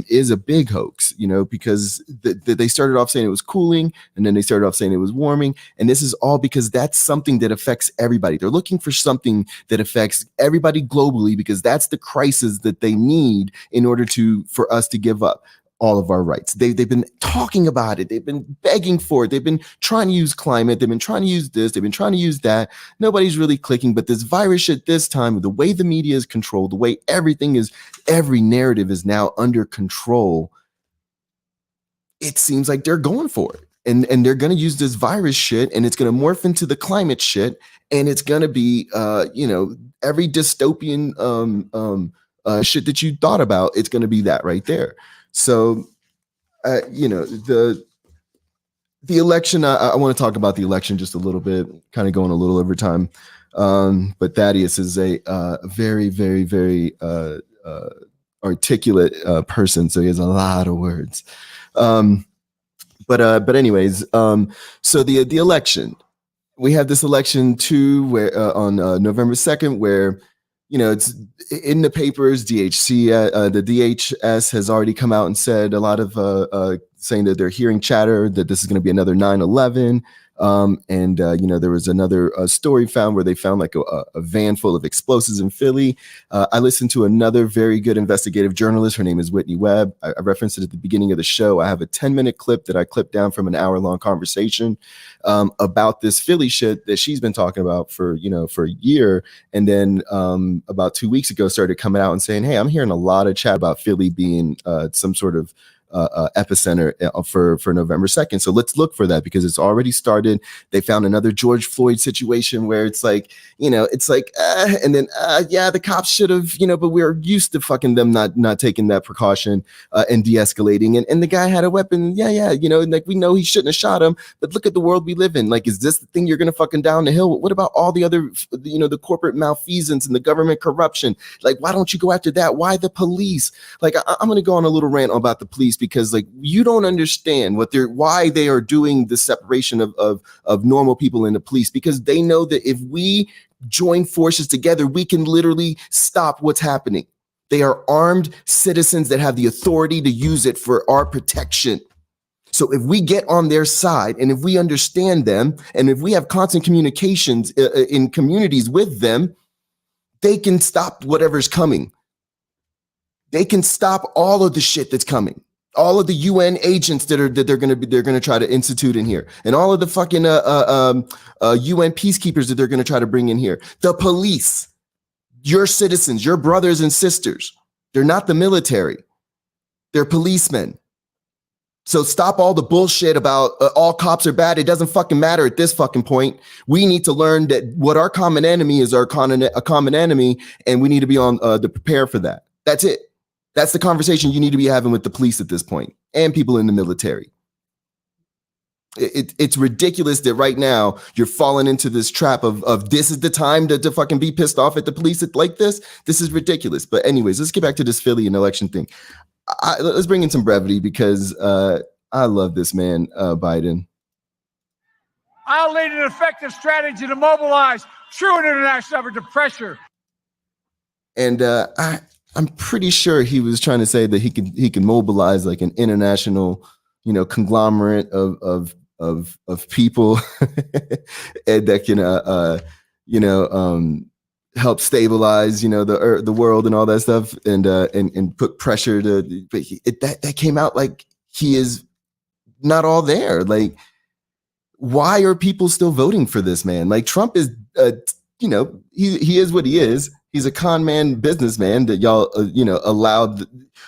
is a big hoax, you know, because they started off saying it was cooling, and then they started off saying it was warming. And this is all because that's something that affects everybody. They're looking for something that affects everybody globally, because that's the crisis that they need in order for us to give up all of our rights. They've been talking about it. They've been begging for it. They've been trying to use climate. They've been trying to use this. They've been trying to use that. Nobody's really clicking. But this virus shit this time, the way the media is controlled, the way everything is, every narrative is now under control, it seems like they're going for it. And they're going to use this virus shit, and it's going to morph into the climate shit. And it's going to be, you know, every dystopian shit that you thought about, it's going to be that right there. So, you know, the election, I want to talk about the election just a little bit, kind of going a little over time. But Thaddeus is a very, very, very articulate person. So he has a lot of words. But anyways, so the election, we have this election too, where on November 2nd, where, you know, it's in the papers. the DHS has already come out and said a lot of saying that they're hearing chatter that this is going to be another 9/11. And you know, there was another story found where they found like a van full of explosives in Philly. I listened to another very good investigative journalist. Her name is Whitney Webb. I referenced it at the beginning of the show. I have a 10-minute clip that I clipped down from an hour-long conversation about this Philly shit that she's been talking about for a year. And then about 2 weeks ago started coming out and saying, hey, I'm hearing a lot of chat about Philly being some sort of epicenter for November 2nd. So let's look for that because it's already started. They found another George Floyd situation where it's like, it's like, and then, yeah, the cops should have, but we're used to fucking them not taking that precaution and de-escalating. And the guy had a weapon. Yeah. Like we know he shouldn't have shot him, but look at the world we live in. Like, is this the thing you're going to fucking down the hill? What about all the other, the corporate malfeasance and the government corruption? Like, why don't you go after that? Why the police? Like, I'm going to go on a little rant about the police because like you don't understand why they are doing the separation of normal people in the police, because they know that if we join forces together, we can literally stop what's happening. They are armed citizens that have the authority to use it for our protection. So if we get on their side and if we understand them and if we have constant communications in communities with them, they can stop whatever's coming. They can stop all of the shit that's coming. All of the UN agents that they're going to try to institute in here, and all of the fucking UN peacekeepers that they're going to try to bring in here. The police, your citizens, your brothers and sisters. They're not the military. They're policemen. So stop all the bullshit about all cops are bad. It doesn't fucking matter at this fucking point. We need to learn that what our common enemy is a common enemy, and we need to be on to prepare for that. That's it. That's the conversation you need to be having with the police at this point and people in the military. It's ridiculous that right now you're falling into this trap of this is the time to fucking be pissed off at the police like this. This is ridiculous. But anyways, let's get back to this Philly and election thing. Let's bring in some brevity because I love this man, Biden. I'll lead an effective strategy to mobilize true international effort to pressure. And I'm pretty sure he was trying to say that he can mobilize like an international, conglomerate of people and that can help stabilize the world and all that stuff and put pressure to. But that came out like he is not all there. Like, why are people still voting for this man? Like, Trump is he is what he is. He's a con man, businessman that y'all, allowed.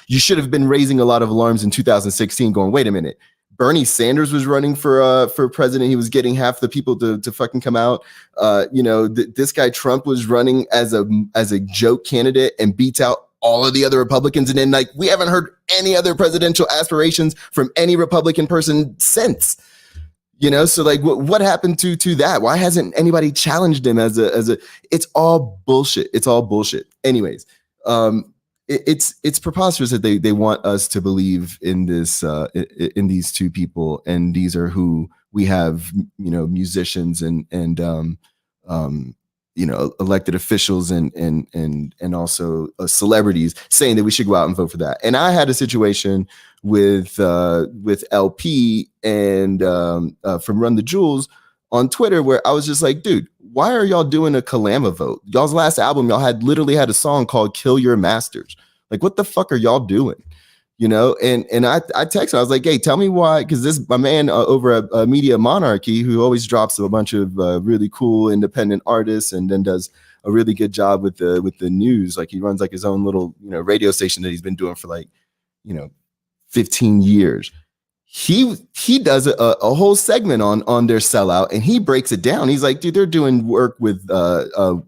You should have been raising a lot of alarms in 2016 going, wait a minute. Bernie Sanders was running for president. He was getting half the people to fucking come out. This guy Trump was running as a joke candidate and beats out all of the other Republicans. And then like, we haven't heard any other presidential aspirations from any Republican person since. So like what happened to that? Why hasn't anybody challenged him as a it's all bullshit. It's all bullshit. Anyways, it's preposterous that they want us to believe in this in these two people, and these are who we have, musicians and elected officials and also celebrities saying that we should go out and vote for that. And I had a situation with LP and from Run the Jewels on Twitter where I was just like, dude, why are y'all doing a Kalama vote? Y'all's last album, y'all literally had a song called Kill Your Masters. Like, what the fuck are y'all doing? And I texted, I was like, hey, tell me why, because my man over at Media Monarchy, who always drops a bunch of really cool independent artists and then does a really good job with the news. Like, he runs like his own little, radio station that he's been doing for like, 15 years. He does a whole segment on their sellout, and he breaks it down. He's like, dude, they're doing work with all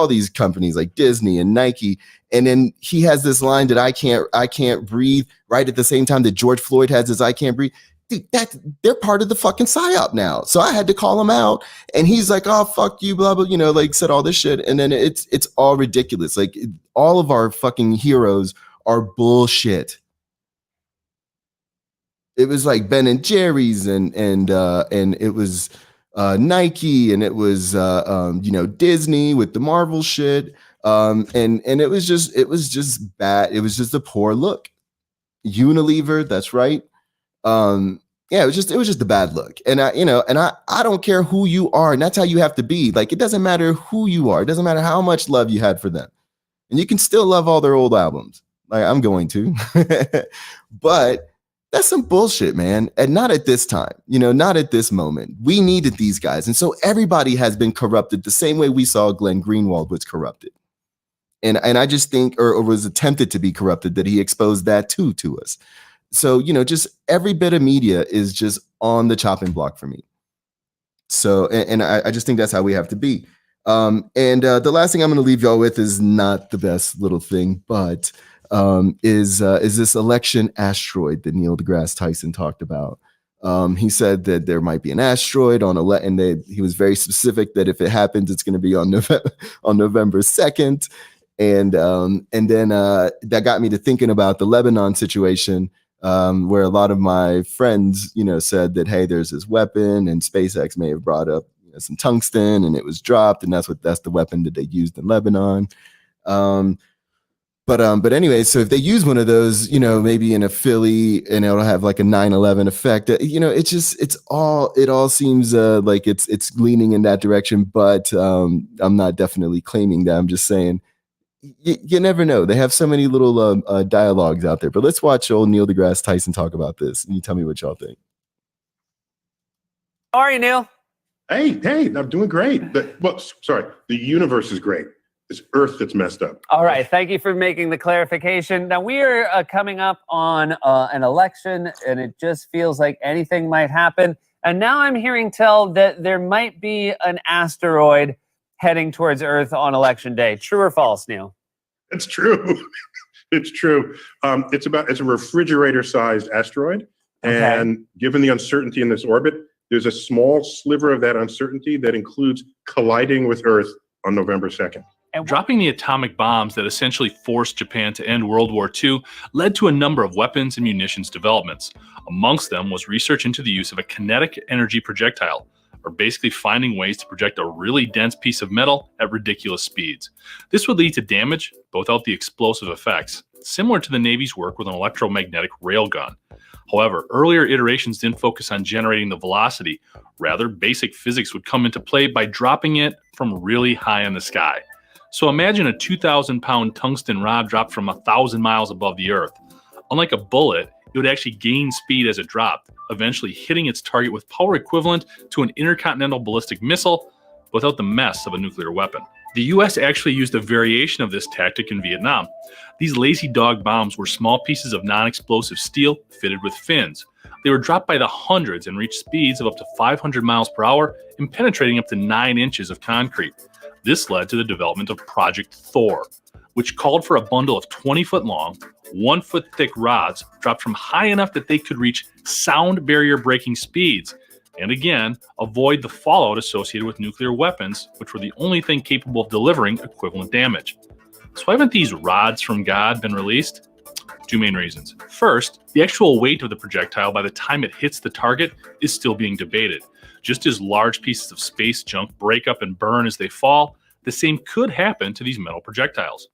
these companies like Disney and Nike. And then he has this line that I can't breathe right at the same time that George Floyd has his I can't breathe. Dude, they're part of the fucking psyop now. So I had to call him out, and he's like, oh, fuck you, blah, blah, like said all this shit. And then it's all ridiculous. Like, all of our fucking heroes are bullshit. It was like Ben and Jerry's and it was Nike, and it was Disney with the Marvel shit. And it was just bad. It was just a poor look. Unilever, that's right. It was just a bad look. And I don't care who you are, and that's how you have to be. Like, it doesn't matter who you are. It doesn't matter how much love you had for them. And you can still love all their old albums. Like, I'm going to. But that's some bullshit, man. And not at this time, not at this moment. We needed these guys. And so everybody has been corrupted the same way we saw Glenn Greenwald was corrupted. And I just think, or was attempted to be corrupted, that he exposed that to us. So, just every bit of media is just on the chopping block for me. So, and I just think that's how we have to be. And the last thing I'm going to leave y'all with is not the best little thing, but is this election asteroid that Neil deGrasse Tyson talked about. He said that there might be an asteroid on and he was very specific that if it happens, it's going to be on November 2nd. And then that got me to thinking about the Lebanon situation, where a lot of my friends, said that, hey, there's this weapon, and SpaceX may have brought up some tungsten, and it was dropped, and that's the weapon that they used in Lebanon. But anyway, so if they use one of those, maybe in a Philly, and it'll have like a 9/11 effect, it all seems like it's leaning in that direction. But I'm not definitely claiming that. I'm just saying you never know. They have so many little dialogues out there. But let's watch old Neil deGrasse Tyson talk about this, and you tell me what y'all think. How are you, Neil? Hey, I'm doing great. The universe is great. It's Earth that's messed up. All right. Thank you for making the clarification. Now, we are coming up on an election, and it just feels like anything might happen. And now I'm hearing tell that there might be an asteroid heading towards Earth on election day. True or false, Neil? It's true. It's true. It's a refrigerator-sized asteroid. Okay. And given the uncertainty in this orbit, there's a small sliver of that uncertainty that includes colliding with Earth on November 2nd. Dropping the atomic bombs that essentially forced Japan to end World War II led to a number of weapons and munitions developments. Amongst them was research into the use of a kinetic energy projectile, or basically finding ways to project a really dense piece of metal at ridiculous speeds. This would lead to damage, both out the explosive effects, similar to the Navy's work with an electromagnetic railgun. However, earlier iterations didn't focus on generating the velocity. Rather, basic physics would come into play by dropping it from really high in the sky. So imagine a 2,000-pound tungsten rod dropped from 1,000 miles above the Earth. Unlike a bullet, it would actually gain speed as it dropped, eventually hitting its target with power equivalent to an intercontinental ballistic missile without the mess of a nuclear weapon. The US actually used a variation of this tactic in Vietnam. These lazy dog bombs were small pieces of non-explosive steel fitted with fins. They were dropped by the hundreds and reached speeds of up to 500 miles per hour and penetrating up to 9 inches of concrete. This led to the development of Project Thor, which called for a bundle of 20-foot long, 1-foot thick rods dropped from high enough that they could reach sound barrier breaking speeds, and again, avoid the fallout associated with nuclear weapons, which were the only thing capable of delivering equivalent damage. So haven't these rods from God been released? Two main reasons. First, the actual weight of the projectile by the time it hits the target is still being debated. Just as large pieces of space junk break up and burn as they fall, the same could happen to these metal projectiles.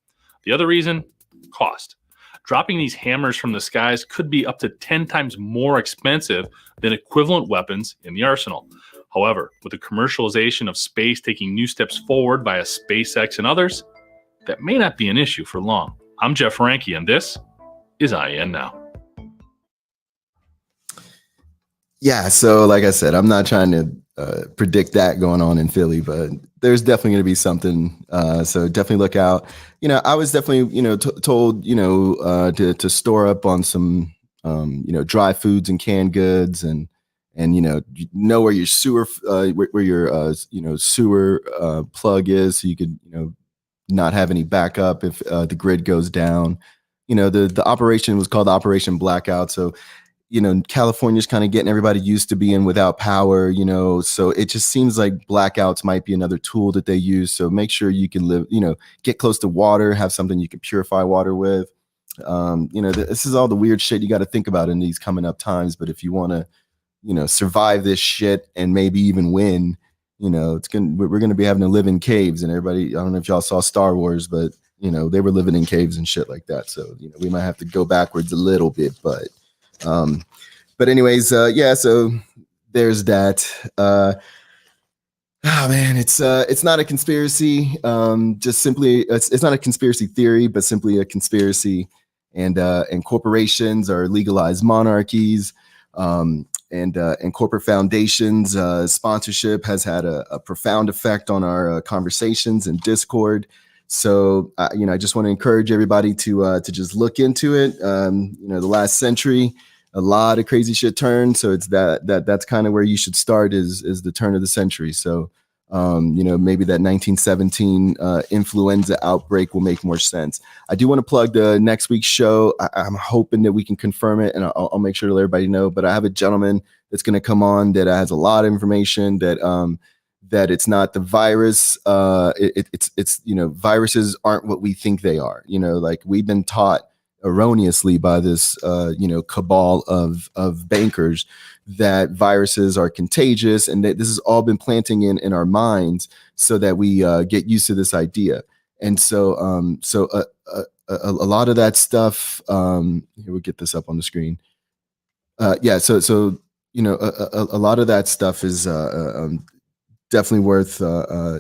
The other reason, cost. Dropping these hammers from the skies could be up to 10 times more expensive than equivalent weapons in the arsenal. However, with the commercialization of space taking new steps forward by SpaceX and others, that may not be an issue for long. I'm Jeff Franke, and this is IEN Now. Yeah, so like I said, I'm not trying to predict that going on in Philly, but there's definitely going to be something. So definitely look out. I was definitely, told, to store up on some, dry foods and canned goods, and know where your sewer, where your sewer plug is, so you could, not have any backup if the grid goes down. The operation was called Operation Blackout. So, California's kind of getting everybody used to being without power, so it just seems like blackouts might be another tool that they use. So make sure you can live, get close to water, have something you can purify water with. This is all the weird shit you got to think about in these coming up times. But if you want to, survive this shit and maybe even win, we're going to be having to live in caves. And everybody, I don't know if y'all saw Star Wars, but, they were living in caves and shit like that. So, we might have to go backwards a little bit, but anyways, so there's that. Man, it's not a conspiracy. Just simply, it's not a conspiracy theory, but simply a conspiracy. And corporations are legalized monarchies. And corporate foundations, sponsorship has had a profound effect on our conversations and Discord. So, I just want to encourage everybody to just look into it. The last century a lot of crazy shit turned. So it's that's kind of where you should start is the turn of the century. So, maybe that 1917 influenza outbreak will make more sense. I do want to plug the next week's show. I'm hoping that we can confirm it, and I'll make sure to let everybody know. But I have a gentleman that's going to come on that has a lot of information that it's not the virus. It's viruses aren't what we think they are. Like we've been taught erroneously by this cabal of bankers that viruses are contagious, and that this has all been planting in our minds so that we get used to this idea. And so a lot of that stuff, here, we'll get this up on the screen. A lot of that stuff is definitely worth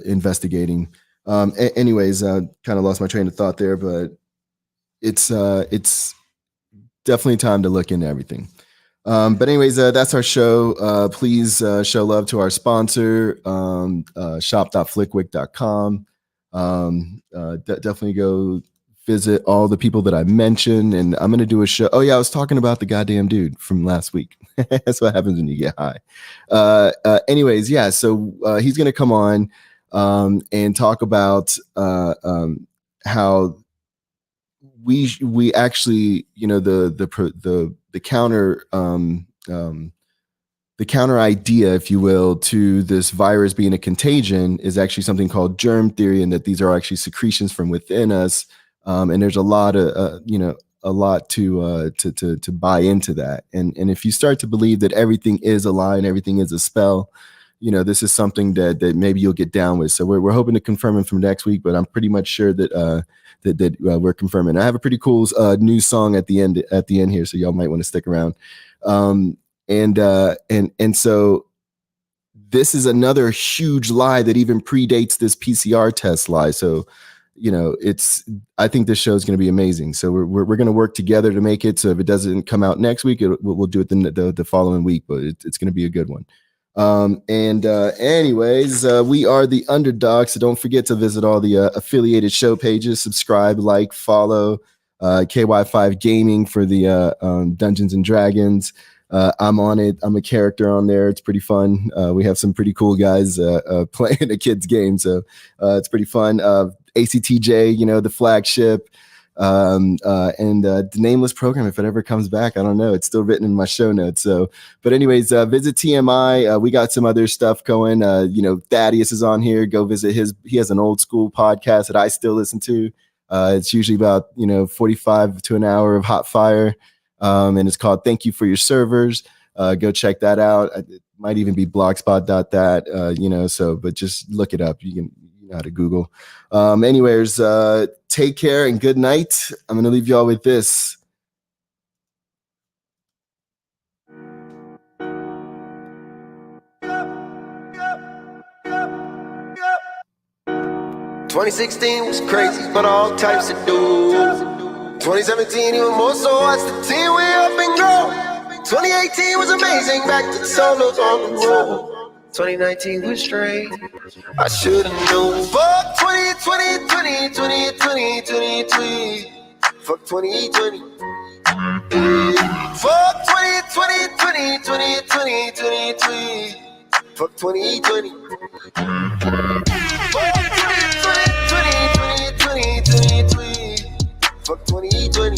investigating. Anyways, kind of lost my train of thought there, but it's definitely time to look into everything. But anyways, that's our show. Please show love to our sponsor, shop.flickwick.com. Definitely go visit all the people that I mentioned, and I'm going to do a show. Oh yeah, I was talking about the goddamn dude from last week. That's what happens when you get high. Anyways, yeah, so he's going to come on and talk about how we actually, the counter idea, if you will, to this virus being a contagion is actually something called germ theory, and that these are actually secretions from within us. And there's a lot to buy into that. And if you start to believe that everything is a lie and everything is a spell, this is something that maybe you'll get down with. So we're hoping to confirm it from next week, but I'm pretty much sure that we're confirming. I have a pretty cool new song at the end here, so y'all might want to stick around. And so this is another huge lie that even predates this PCR test lie. So, I think this show is going to be amazing. So we're going to work together to make it. So if it doesn't come out next week, we'll do it the following week, but it's going to be a good one. Anyways, we are the Underdog, so don't forget to visit all the affiliated show pages, subscribe, like, follow, KY5 Gaming for the Dungeons and Dragons. I'm on it. I'm a character on there. It's pretty fun. We have some pretty cool guys playing a kid's game, so it's pretty fun. ACTJ, the flagship, and the nameless program, if it ever comes back, I don't know. It's still written in my show notes. So, but anyways, visit TMI. We got some other stuff going. Thaddeus is on here. Go visit he has an old school podcast that I still listen to. It's usually about 45 to an hour of hot fire, and it's called Thank You for Your Servers. Go check that out. It might even be blogspot.that, so, but just look it up. You know how to Google. Anyways, take care and good night. I'm going to leave y'all with this. "2016 was crazy, but all types of dudes. 2017 even more so, watch the team way up and grow. 2018 was amazing, back to solos on the road. 2019 was strange, I should've known. Fuck 2020, 2020, 2020. Fuck 2020. Fuck 2020, 2020, 2020. Fuck 2020. Fuck 2020, 2020. Fuck 2020.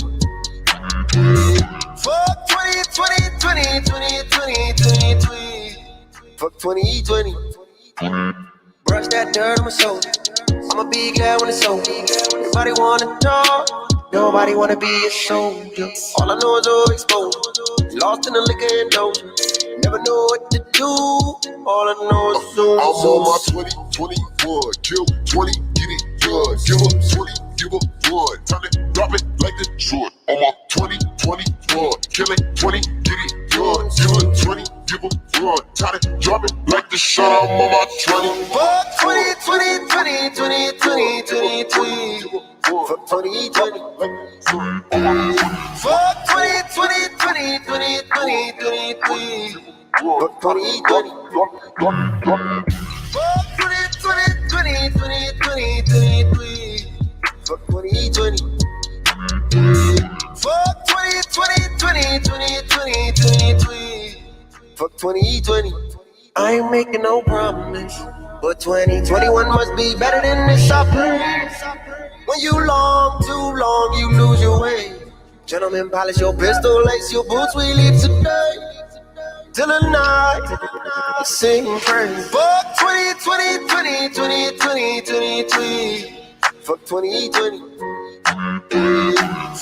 Fuck 2020, 2020. Fuck 2020. Brush that dirt on my shoulder. I'ma be glad when it's over. Everybody wanna talk, nobody wanna be a soldier. All I know is overexposure. Lost in the liquor and dope. Never know what to do. All I know is zoom. I'm on my 2021. Kill 20, get it done. Give up 20, give up one. Time to drop it like the short. On my 2021. Kill it 20, get it done. Give up 20, give up one. Time to drop it like the shot. I'm on my 20. Fuck 2020, 2020, 2020. Fuck 2020. Fuck 2020, 2020, 2020. Fuck 2020. Fuck 2020, 2020, 2020. Fuck 2020. Fuck 2020, 2020. Fuck 2020. I ain't making no promise, but 2021 must be better than this. I pray. When you long, too long, you lose your way. Gentlemen, polish your pistol, lace your boots, we leave today. Till the night, sing praise. Fuck 2020. Fuck 2020.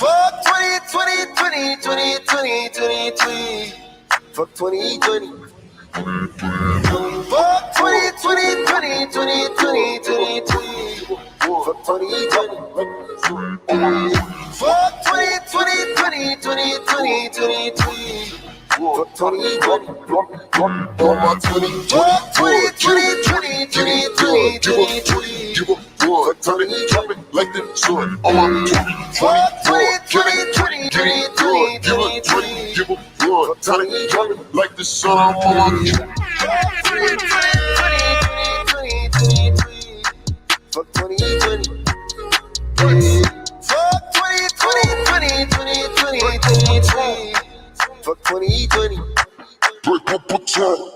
Fuck 2020. Fuck 2020. Fuck 2020. Fuck 2020. Fuck 2020. Fuck 2020. On my 20, Fuck 2020. give up, boy, turn it, drop it like the sword. On my 20, give up, boy, turn it, drop it like the sun. I'm on my 20. Fuck 2020. Fuck 2020. Fuck 2020. break up a time.